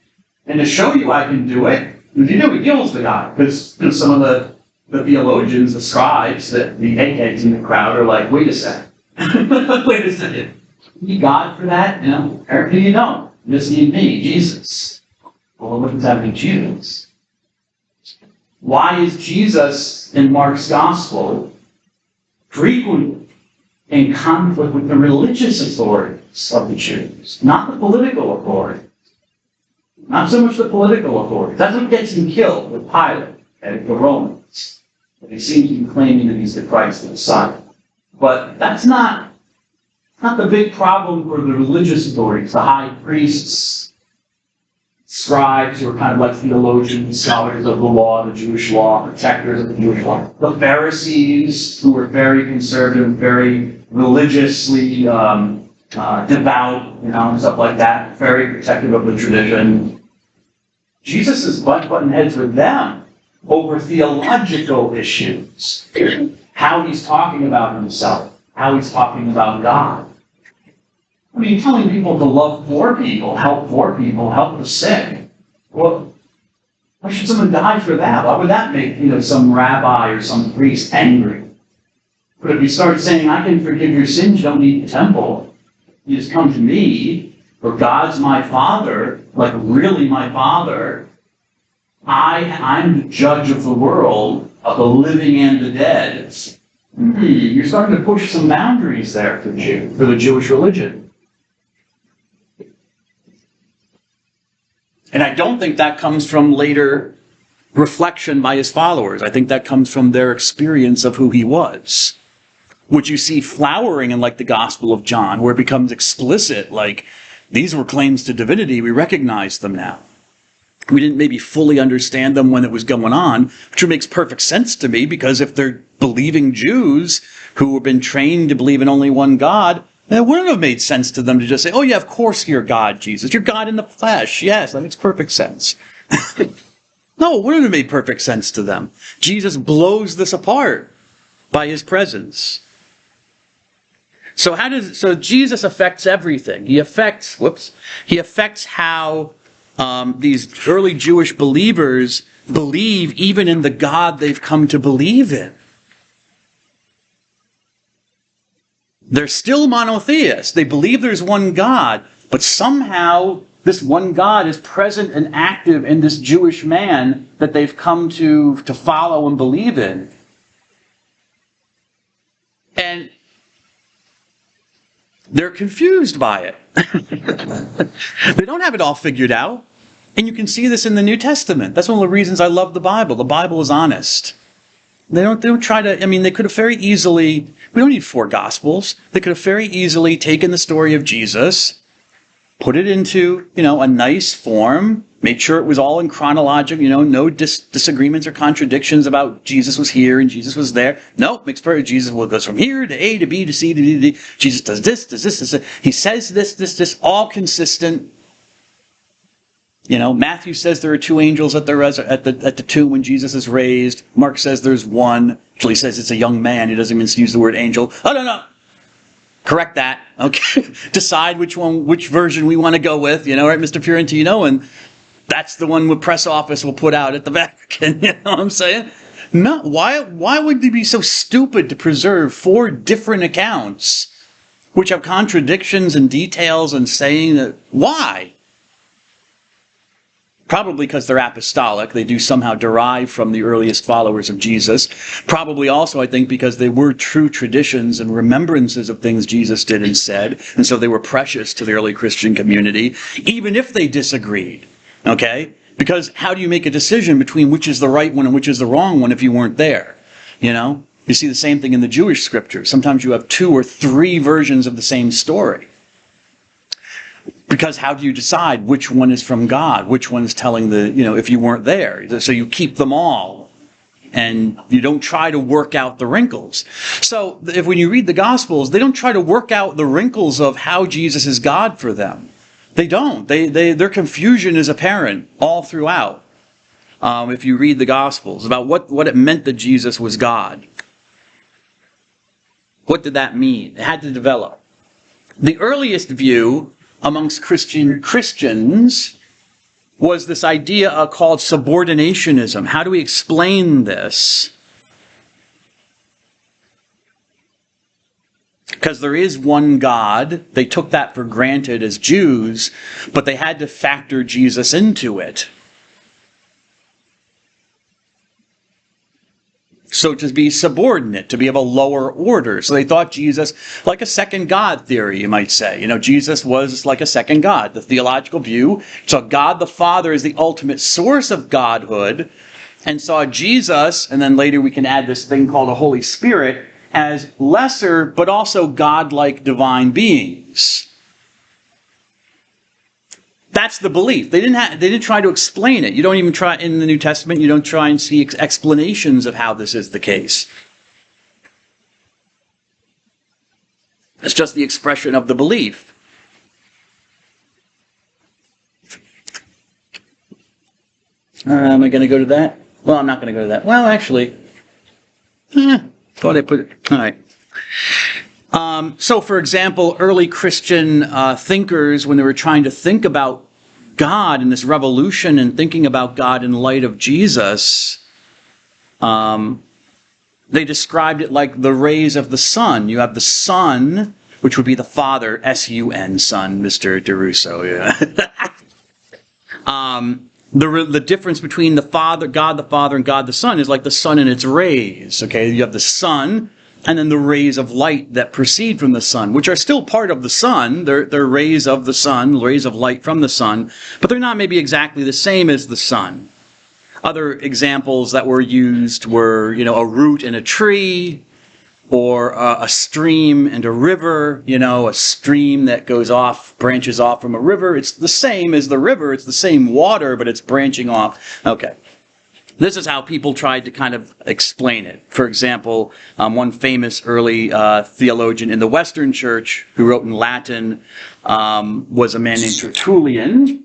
And to show you I can do it, he heals the guy. Because some of the theologians, the scribes, the eggheads in the crowd are like, wait a second. Wait a second. You need God for that? Apparently you don't. You just need me, Jesus. Well, what does that mean, Jesus? Why is Jesus in Mark's Gospel frequently in conflict with the religious authorities of the Jews, not the political authorities? Not so much the political authorities. That's what gets him killed with Pilate and the Romans. He seems to be claiming that he's the Christ, the Messiah. But that's not the big problem for the religious authorities, the high priests, scribes who are kind of like theologians, scholars of the law, the Jewish law, protectors of the Jewish law. The Pharisees, who were very conservative, very religiously devout, and stuff like that, very protective of the tradition. Jesus is button heads with them over theological issues. How he's talking about himself, how he's talking about God. I mean, telling people to love poor people, help the sick. Well, why should someone die for that? Why would that make, some rabbi or some priest angry? But if you start saying, I can forgive your sins, you don't need the temple. You just come to me, for God's my Father, like really my Father. I'm the judge of the world, of the living and the dead. You're starting to push some boundaries there for the Jewish religion. And I don't think that comes from later reflection by his followers. I think that comes from their experience of who he was. which you see flowering in like the Gospel of John, where it becomes explicit, like these were claims to divinity, we recognize them now. We didn't maybe fully understand them when it was going on, which makes perfect sense to me, because if they're believing Jews who have been trained to believe in only one God, then it wouldn't have made sense to them to just say, oh yeah, of course you're God, Jesus. You're God in the flesh. Yes, that makes perfect sense. No, it wouldn't have made perfect sense to them. Jesus blows this apart by his presence. So Jesus affects everything. He affects how these early Jewish believers believe even in the God they've come to believe in. They're still monotheists. They believe there's one God, but somehow this one God is present and active in this Jewish man that they've come to follow and believe in. And they're confused by it. They don't have it all figured out. And you can see this in the New Testament. That's one of the reasons I love the Bible. The Bible is honest. They don't try to, they could have very easily, we don't need 4 Gospels. They could have very easily taken the story of Jesus, put it into, a nice form, made sure it was all in chronological, no disagreements or contradictions about Jesus was here and Jesus was there. No, makes perfect. Jesus goes from here to A to B to C to D to D. Jesus does this, he says this, all consistent. Matthew says there are 2 angels at the tomb when Jesus is raised. Mark says there's one. Actually, he says it's a young man. He doesn't even use the word angel. Oh, no. Correct that. Okay. Decide which version we want to go with. Right, Mr. Fiorentino? And that's the one the press office will put out at the Vatican. You know what I'm saying? No. Why would they be so stupid to preserve 4 different accounts which have contradictions and details and saying that? Why? Probably because they're apostolic. They do somehow derive from the earliest followers of Jesus. Probably also, I think, because they were true traditions and remembrances of things Jesus did and said. And so they were precious to the early Christian community, even if they disagreed. Okay? Because how do you make a decision between which is the right one and which is the wrong one if you weren't there? You see the same thing in the Jewish scriptures. Sometimes you have 2 or 3 versions of the same story. Because how do you decide which one is from God? Which one is telling if you weren't there? So you keep them all. And you don't try to work out the wrinkles. So when you read the Gospels, they don't try to work out the wrinkles of how Jesus is God for them. They don't. Their confusion is apparent all throughout. If you read the Gospels about what it meant that Jesus was God. What did that mean? It had to develop. The earliest view amongst Christians was this idea called subordinationism. How do we explain this? Because there is one God. They took that for granted as Jews, but they had to factor Jesus into it. So to be subordinate, to be of a lower order. So they thought Jesus, like a second God theory, you might say. Jesus was like a second God. The theological view saw God the Father as the ultimate source of Godhood, and saw Jesus, and then later we can add this thing called the Holy Spirit, as lesser but also God-like divine beings. That's the belief. They didn't try to explain it. You don't even try in the New Testament. You don't try and see explanations of how this is the case. It's just the expression of the belief. Am I going to go to that? Well, I'm not going to go to that. Well, actually, thought I put it. All right. So, for example, early Christian thinkers, when they were trying to think about God and this revolution and thinking about God in light of Jesus, they described it like the rays of the sun. You have the sun, which would be the Father, S-U-N, Son, Mr. DeRusso. Yeah. The difference between the Father, God the Father, and God the Son is like the sun and its rays. Okay, you have the sun, and then the rays of light that proceed from the sun, which are still part of the sun. They're rays of the sun, rays of light from the sun, but they're not maybe exactly the same as the sun. Other examples that were used were, a root in a tree, or a stream and a river, a stream that branches off from a river. It's the same as the river. It's the same water, but it's branching off. Okay. This is how people tried to kind of explain it. For example, one famous early theologian in the Western Church who wrote in Latin was a man named Tertullian.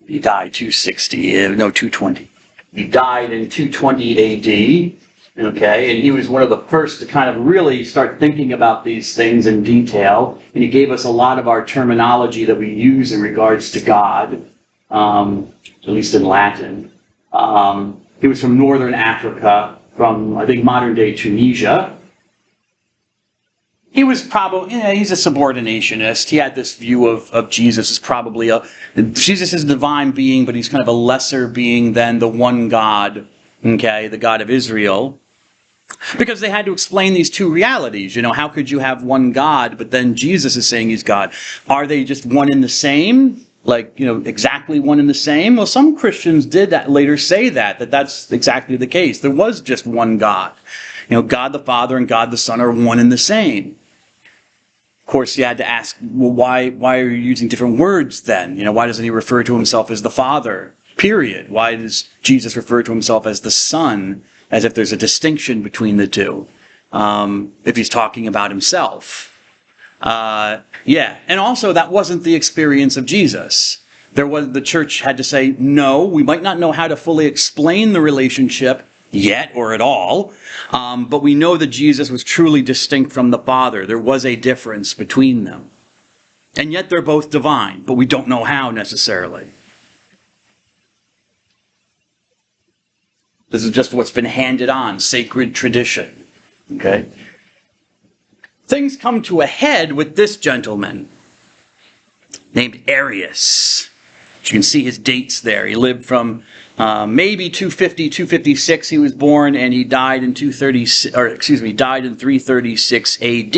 He died 220. He died in 220 AD. Okay, and he was one of the first to kind of really start thinking about these things in detail, and he gave us a lot of our terminology that we use in regards to God, at least in Latin. He was from northern Africa, from, I think, modern-day Tunisia. He was probably, he's a subordinationist. He had this view of Jesus as probably Jesus is a divine being, but he's kind of a lesser being than the one God, okay, the God of Israel. Because they had to explain these two realities. How could you have one God, but then Jesus is saying he's God? Are they just one and the same? Like, exactly one and the same? Well, some Christians did later say that's exactly the case. There was just one God. God the Father and God the Son are one and the same. Of course, you had to ask, well, why are you using different words then? Why doesn't he refer to himself as the Father? Period. Why does Jesus refer to himself as the Son, as if there's a distinction between the two, if he's talking about himself? And also that wasn't the experience of Jesus. The church had to say, no, we might not know how to fully explain the relationship yet or at all, but we know that Jesus was truly distinct from the Father. There was a difference between them. And yet they're both divine, but we don't know how necessarily. This is just what's been handed on, sacred tradition. Okay? Things come to a head with this gentleman named Arius. You can see his dates there. He lived from maybe 250, 256 he was born, and he died in 336 AD.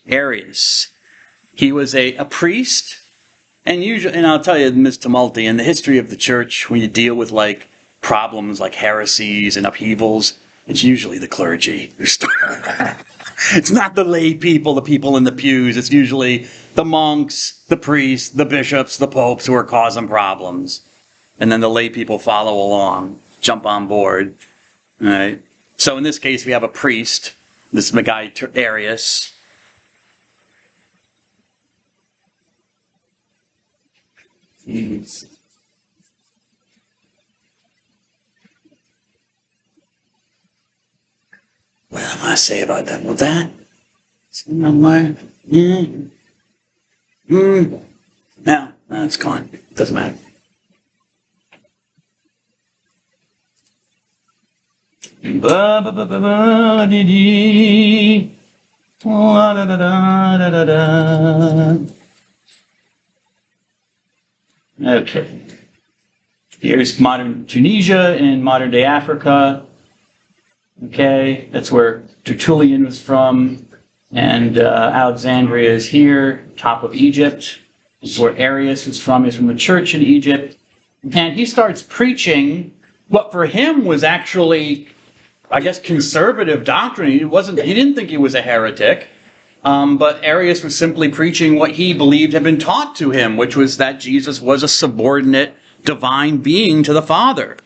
Arius. He was a priest. And I'll tell you, Ms. Tumulty, in the history of the church, when you deal with problems like heresies and upheavals, it's usually the clergy. It's not the lay people, the people in the pews. It's usually the monks, the priests, the bishops, the popes who are causing problems. And then the lay people follow along, jump on board. All right. So in this case, we have a priest, this guy Arius. Jeez. What am I to say about that? Well, that? No, it's gone. Doesn't matter. Okay. Here's modern Tunisia and modern day Africa. Okay, that's where Tertullian was from. And Alexandria is here, top of Egypt. This is where Arius was from. He's from the church in Egypt. And he starts preaching what for him was actually, I guess, conservative doctrine. He didn't think he was a heretic. But Arius was simply preaching what he believed had been taught to him, which was that Jesus was a subordinate divine being to the Father.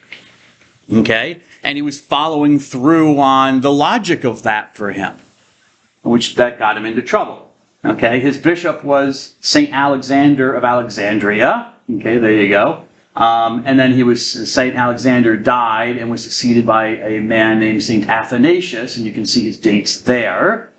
Okay? And he was following through on the logic of that for him, which that got him into trouble. Okay? His bishop was St. Alexander of Alexandria. Okay, there you go. And then St. Alexander died and was succeeded by a man named St. Athanasius, and you can see his dates there.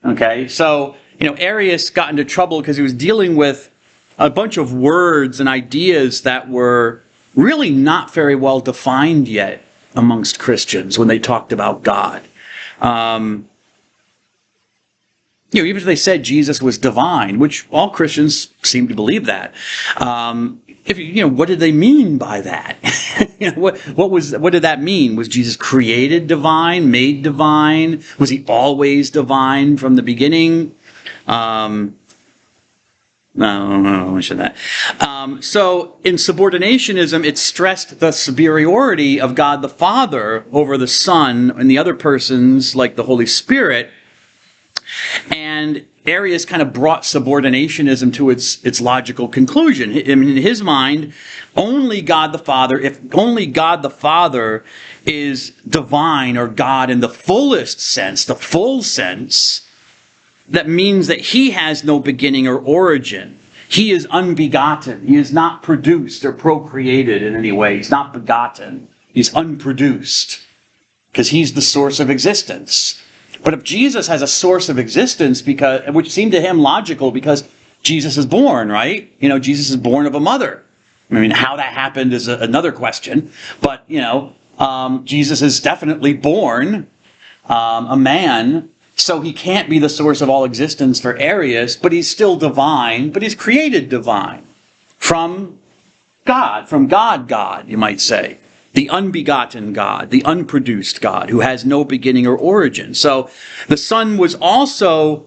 Okay, so, Arius got into trouble because he was dealing with a bunch of words and ideas that were really not very well defined yet amongst Christians when they talked about God. Even if they said Jesus was divine, which all Christians seem to believe that. What did they mean by that? What did that mean? Was Jesus created divine, made divine? Was he always divine from the beginning? No, I should that. So in subordinationism, it stressed the superiority of God the Father over the Son and the other persons like the Holy Spirit. And Arius kind of brought subordinationism to its logical conclusion. In his mind, only God the Father, if only God the Father is divine or God in the fullest sense, the full sense, that means that he has no beginning or origin. He is unbegotten. He is not produced or procreated in any way. He's not begotten. He's unproduced because he's the source of existence. But if Jesus has a source of existence, which seemed to him logical because Jesus is born, right? Jesus is born of a mother. I mean, how that happened is another question. But, Jesus is definitely born a man. So he can't be the source of all existence for Arius, but he's still divine, but he's created divine from God, you might say. The unbegotten God, the unproduced God, who has no beginning or origin. So the Son was also,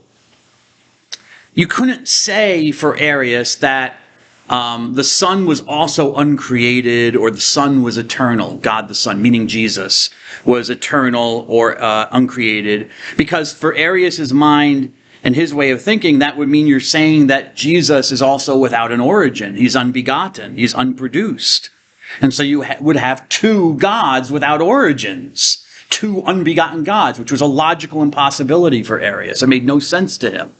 you couldn't say for Arius that the Son was also uncreated or the Son was eternal. God the Son, meaning Jesus, was eternal or uncreated. Because for Arius's mind and his way of thinking, that would mean you're saying that Jesus is also without an origin. He's unbegotten. He's unproduced. And so you would have two gods without origins. Two unbegotten gods, which was a logical impossibility for Arius. It made no sense to him.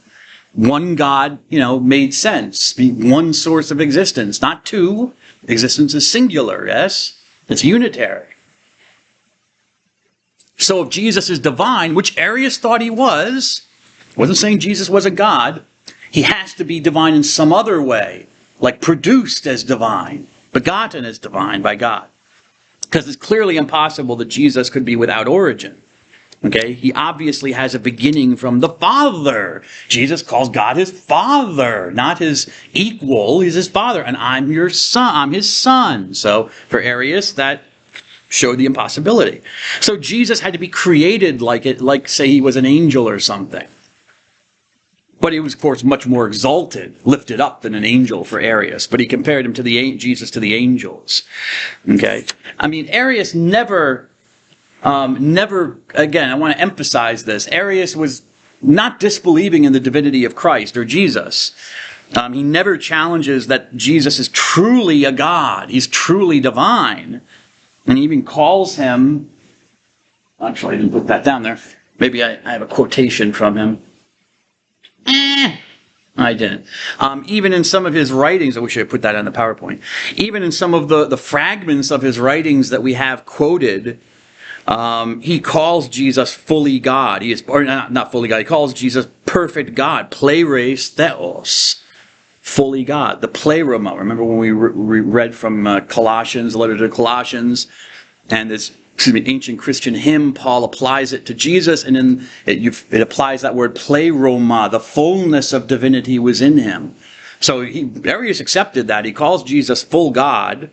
One God, made sense. Be one source of existence, not two. Existence is singular, yes? It's unitary. So if Jesus is divine, which Arius thought he wasn't saying Jesus was a God, he has to be divine in some other way, like produced as divine, begotten as divine by God. Because it's clearly impossible that Jesus could be without origin. Okay, he obviously has a beginning from the Father. Jesus calls God his Father, not his equal. He's his Father, and I'm your son. I'm his son. So for Arius, that showed the impossibility. So Jesus had to be created like say he was an angel or something. But he was, of course, much more exalted, lifted up than an angel for Arius. But he compared him to Jesus to the angels. Okay, I mean, Arius never, again, I want to emphasize this. Arius was not disbelieving in the divinity of Christ or Jesus. He never challenges that Jesus is truly a God. He's truly divine. And he even calls him, actually I didn't put that down there. Maybe I have a quotation from him. I didn't. Even in some of his writings, I wish I had put that on the PowerPoint. Even in some of the fragments of his writings that we have quoted, he calls Jesus fully God. Not fully God. He calls Jesus perfect God, pleiros theos, fully God, the pleroma. Remember when we read from Colossians, the letter to Colossians, and this ancient Christian hymn, Paul applies it to Jesus, and then it applies that word pleroma, the fullness of divinity was in him. So Arius accepted that. He calls Jesus full God,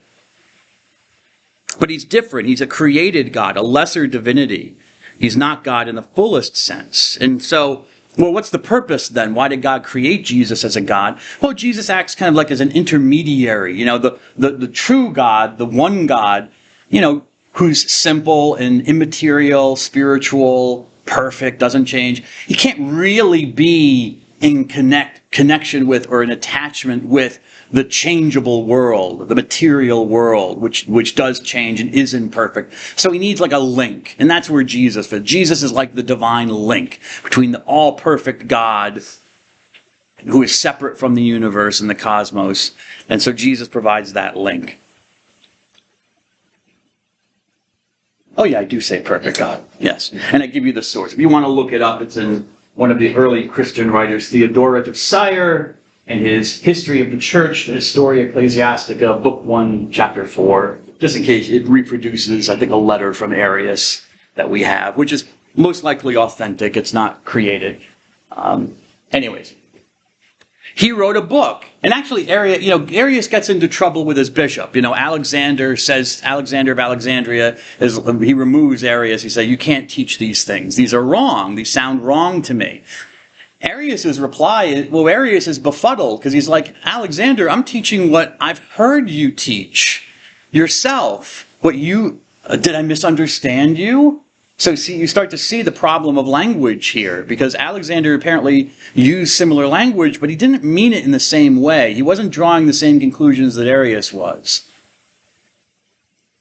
but he's different. He's a created God, a lesser divinity. He's not God in the fullest sense. And so, well, what's the purpose then? Why did God create Jesus as a God? Well, Jesus acts kind of like as an intermediary. The true God, the one God, who's simple and immaterial, spiritual, perfect, doesn't change. He can't really be in connection with or an attachment with the changeable world, the material world, which does change and is imperfect. So he needs like a link, and that's where Jesus fits. Jesus is like the divine link between the all-perfect God who is separate from the universe and the cosmos, and so Jesus provides that link. Oh yeah, I do say perfect God, yes. And I give you the source. If you want to look it up, it's in one of the early Christian writers, Theodoret of Syre, and his History of the Church, the Historia Ecclesiastica, Book 1, Chapter 4. Just in case it reproduces, I think, a letter from Arius that we have, which is most likely authentic. It's not created. Anyways. He wrote a book. And actually, Arius gets into trouble with his bishop. Alexander of Alexandria, he removes Arius. He says, you can't teach these things. These are wrong. These sound wrong to me. Arius' reply, well, Arius is befuddled because he's like, Alexander, I'm teaching what I've heard you teach yourself. Did I misunderstand you? So see, you start to see the problem of language here, because Alexander apparently used similar language, but he didn't mean it in the same way. He wasn't drawing the same conclusions that Arius was.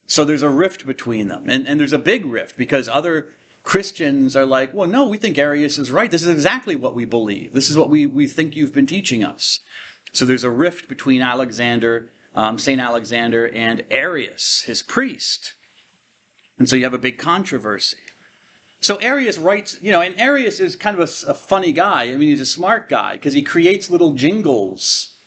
So there's a rift between them, and there's a big rift, because other Christians are like, well, no, we think Arius is right. This is exactly what we believe. This is what we think you've been teaching us. So there's a rift between Alexander, St. Alexander, and Arius, his priest. And so you have a big controversy. So Arius writes, and Arius is kind of a funny guy. I mean, he's a smart guy, because he creates little jingles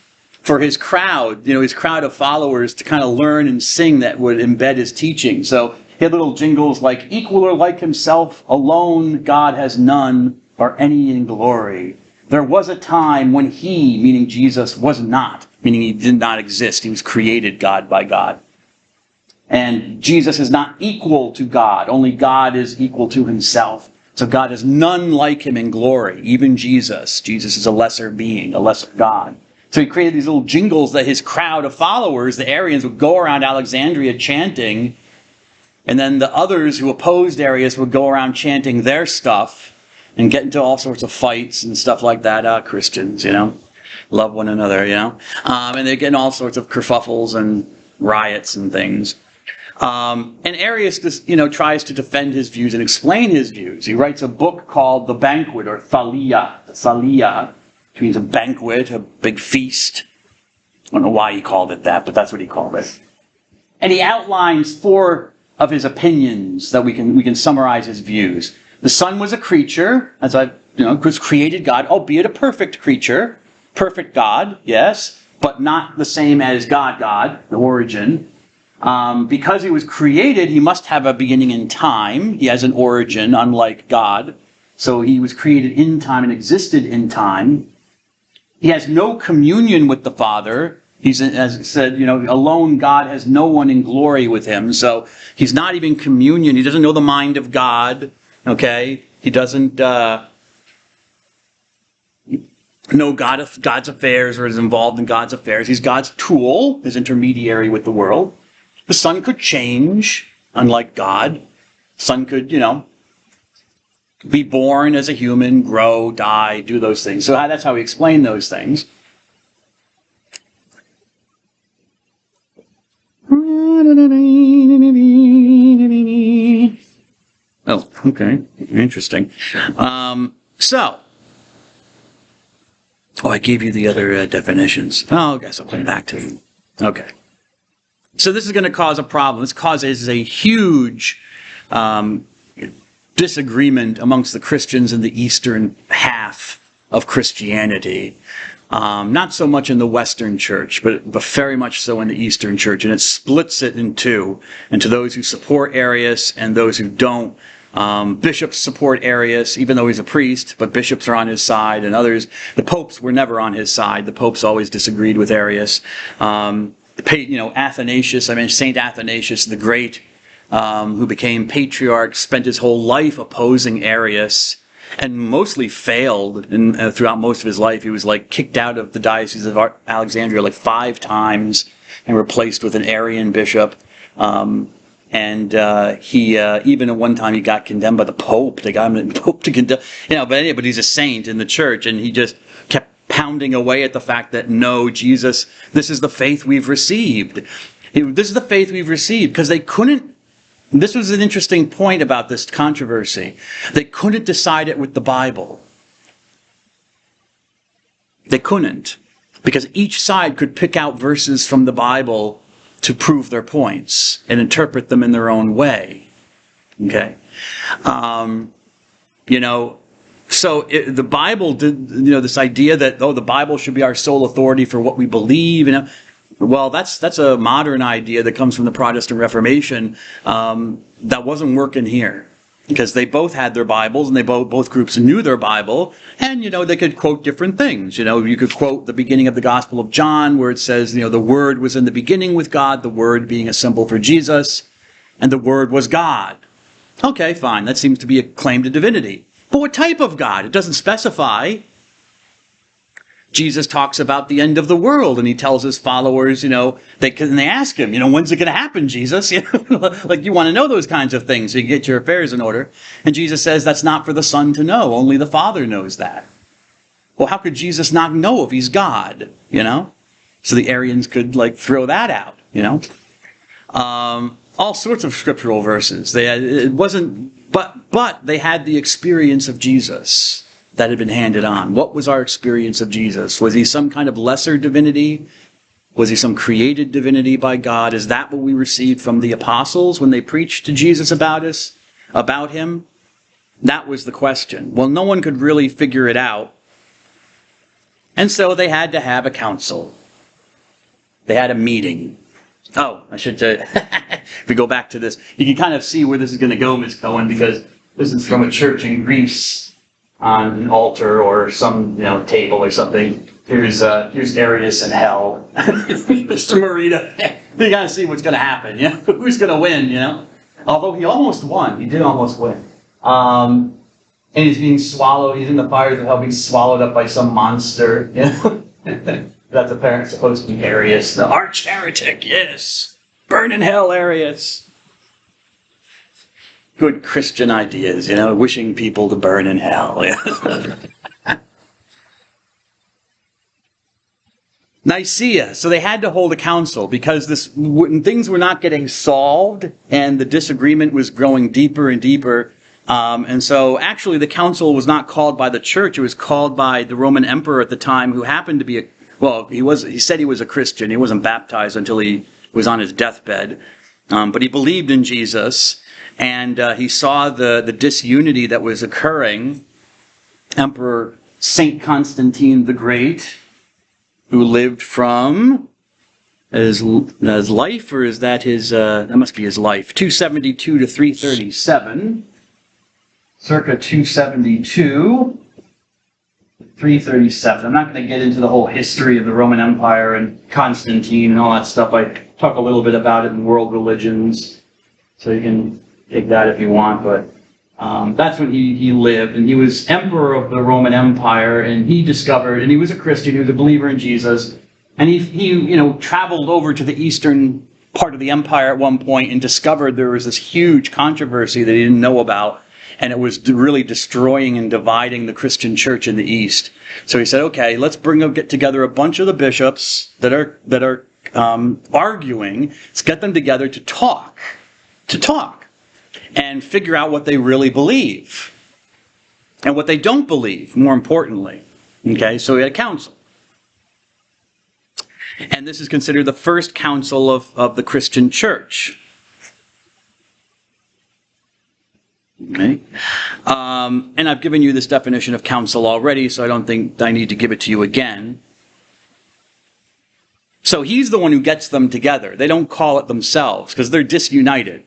for his crowd, his crowd of followers to kind of learn and sing that would embed his teaching. So he had little jingles like, equal or like himself, alone God has none, or any in glory. There was a time when he, meaning Jesus, was not, meaning he did not exist. He was created God by God. And Jesus is not equal to God. Only God is equal to himself. So God has none like him in glory, even Jesus. Jesus is a lesser being, a lesser God. So he created these little jingles that his crowd of followers, the Arians, would go around Alexandria chanting. And then the others who opposed Arius would go around chanting their stuff and get into all sorts of fights and stuff like that. Christians, love one another, and they get in all sorts of kerfuffles and riots and things. And Arius just, tries to defend his views and explain his views. He writes a book called The Banquet, or Thalia, which means a banquet, a big feast. I don't know why he called it that, but that's what he called it. And he outlines 4 of his opinions that we can summarize his views. The Son was a creature, was created God, albeit a perfect creature, perfect God, yes, but not the same as God, the origin. Because he was created, he must have a beginning in time. He has an origin, unlike God. So he was created in time and existed in time. He has no communion with the Father. He's, as it said, alone God has no one in glory with him. So he's not even communion. He doesn't know the mind of God. Okay? He doesn't know God's affairs or is involved in God's affairs. He's God's tool, his intermediary with the world. The Son could change, unlike God. The Son could, be born as a human, grow, die, do those things. So that's how we explain those things. Oh, okay. Interesting. I gave you the other definitions. Oh, I guess I'll come back to them. Okay. So this is going to cause a problem. This causes a huge disagreement amongst the Christians in the eastern half of Christianity. Not so much in the Western Church, but very much so in the Eastern Church. And it splits it in two, into those who support Arius and those who don't. Bishops support Arius, even though he's a priest, but bishops are on his side, and others. The popes were never on his side. The popes always disagreed with Arius. Athanasius, St. Athanasius the Great, who became patriarch, spent his whole life opposing Arius, and mostly failed. And throughout most of his life, he was kicked out of the Diocese of Alexandria 5 times and replaced with an Arian bishop. He even at one time he got condemned by the Pope. They got him the Pope to condemn. But he's a saint in the church, and he just kept pounding away at the fact that no, Jesus, this is the faith we've received. This is the faith we've received, because they couldn't. This was an interesting point about this controversy. They couldn't decide it with the Bible. They couldn't, because each side could pick out verses from the Bible to prove their points and interpret them in their own way. Okay? The Bible did, this idea that, the Bible should be our sole authority for what we believe. Well, that's a modern idea that comes from the Protestant Reformation. That wasn't working here, because they both had their Bibles, and they both groups knew their Bible, and they could quote different things. You could quote the beginning of the Gospel of John, where it says, the Word was in the beginning with God, the Word being a symbol for Jesus, and the Word was God. Okay, fine, that seems to be a claim to divinity. But what type of God? It doesn't specify. Jesus talks about the end of the world, and he tells his followers, they ask him, when's it going to happen, Jesus? Like, you want to know those kinds of things so you can get your affairs in order. And Jesus says that's not for the Son to know. Only the Father knows that. Well, how could Jesus not know if he's God, So the Arians could, throw that out, all sorts of scriptural verses. But they had the experience of Jesus that had been handed on. What was our experience of Jesus? Was he some kind of lesser divinity? Was he some created divinity by God? Is that what we received from the apostles when they preached to Jesus about him? That was the question. Well, no one could really figure it out. And so they had to have a council. They had a meeting. Oh, I should say, if we go back to this, you can kind of see where this is going to go, Ms. Cohen, because this is from a church in Greece on an altar or some table or something. Here's Arius in hell. Mr. Morita. You got to see what's going to happen. Who's going to win? Although he almost won. He did almost win. And he's being swallowed. He's in the fires of hell, being swallowed up by some monster. That's apparently supposed to be Arius, the arch heretic. Yes, burn in hell, Arius. Good Christian ideas, wishing people to burn in hell. Nicaea. So they had to hold a council because things were not getting solved and the disagreement was growing deeper and deeper. And so actually the council was not called by the church. It was called by the Roman emperor at the time, who happened to be he said he was a Christian. He wasn't baptized until he was on his deathbed. But he believed in Jesus, and he saw the disunity that was occurring. Emperor Saint Constantine the Great, who lived from his life, or is that his? That must be his life. 272 to 337, circa 272. 337. I'm not going to get into the whole history of the Roman Empire and Constantine and all that stuff. I talk a little bit about it in World Religions, so you can take that if you want. But that's when he lived, and he was emperor of the Roman Empire, and he discovered, and he was a Christian, he was a believer in Jesus, and he traveled over to the eastern part of the empire at one point and discovered there was this huge controversy that he didn't know about. And it was really destroying and dividing the Christian church in the East. So he said, okay, let's get together a bunch of the bishops that are arguing. Let's get them together to talk, and figure out what they really believe and what they don't believe, more importantly. Okay, so he had a council. And this is considered the first council of the Christian church. Okay. And I've given you this definition of council already, so I don't think I need to give it to you again. So he's the one who gets them together. They don't call it themselves because they're disunited.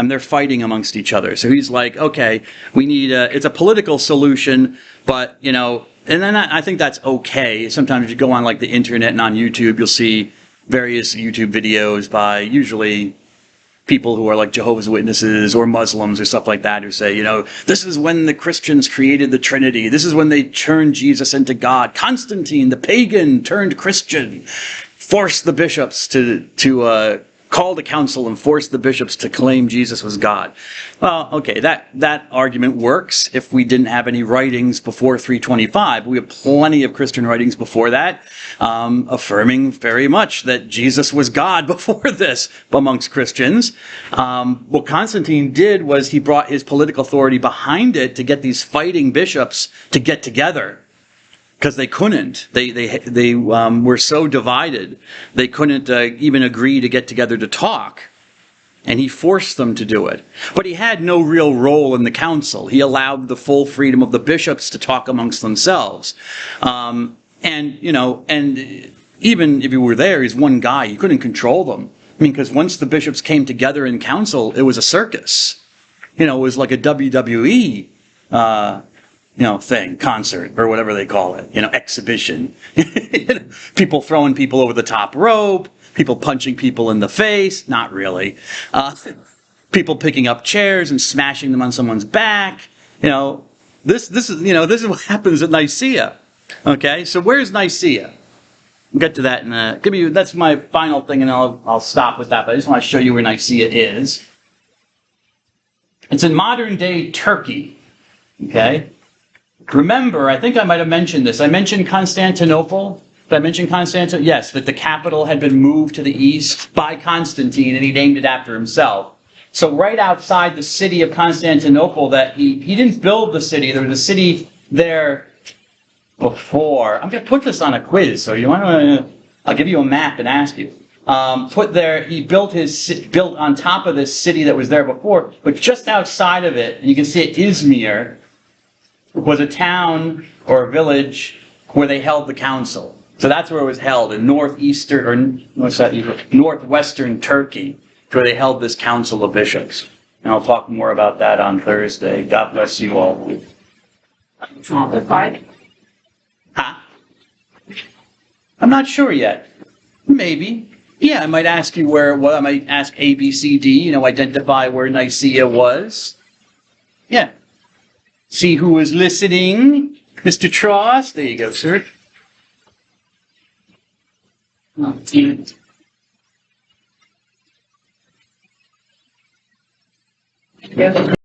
They're fighting amongst each other. So he's like, okay, we need it's a political solution, but, and then I think that's okay. Sometimes if you go on the internet and on YouTube, you'll see various YouTube videos by usually people who are Jehovah's Witnesses or Muslims or stuff like that, who say, this is when the Christians created the Trinity. This is when they turned Jesus into God. Constantine, the pagan, turned Christian, forced the bishops to called a council and forced the bishops to claim Jesus was God. Well, okay, that argument works if we didn't have any writings before 325. We have plenty of Christian writings before that, affirming very much that Jesus was God before this amongst Christians. What Constantine did was he brought his political authority behind it to get these fighting bishops to get together. Because they couldn't. They were so divided, they couldn't even agree to get together to talk. And he forced them to do it. But he had no real role in the council. He allowed the full freedom of the bishops to talk amongst themselves. And even if he were there, he's one guy. You couldn't control them. I mean, because once the bishops came together in council, it was a circus. It was like a WWE thing, concert, or whatever they call it, exhibition. People throwing people over the top rope, people punching people in the face, not really. People picking up chairs and smashing them on someone's back. This is what happens at Nicaea. Okay, so where's Nicaea? We'll get to that in a, that's my final thing, and I'll stop with that, but I just want to show you where Nicaea is. It's in modern day Turkey. Okay? Remember, I think I might have mentioned this. I mentioned Constantinople. Did I mention Constantinople? Yes, that the capital had been moved to the east by Constantine, and he named it after himself. So right outside the city of Constantinople, that he didn't build the city. There was a city there before. I'm going to put this on a quiz, so you want to? I'll give you a map and ask you. He built on top of this city that was there before, but just outside of it, and you can see it, Izmir was a town or a village where they held the council. So that's where it was held, in northwestern Turkey, where they held this council of bishops. And I'll talk more about that on Thursday. God bless you all. Five. Huh? I'm not sure yet. Maybe. Yeah, I might ask you I might ask A, B, C, D, identify where Nicaea was. Yeah. See who was listening? Mr. Tross? There you go, sir. Oh, damn it. Yeah.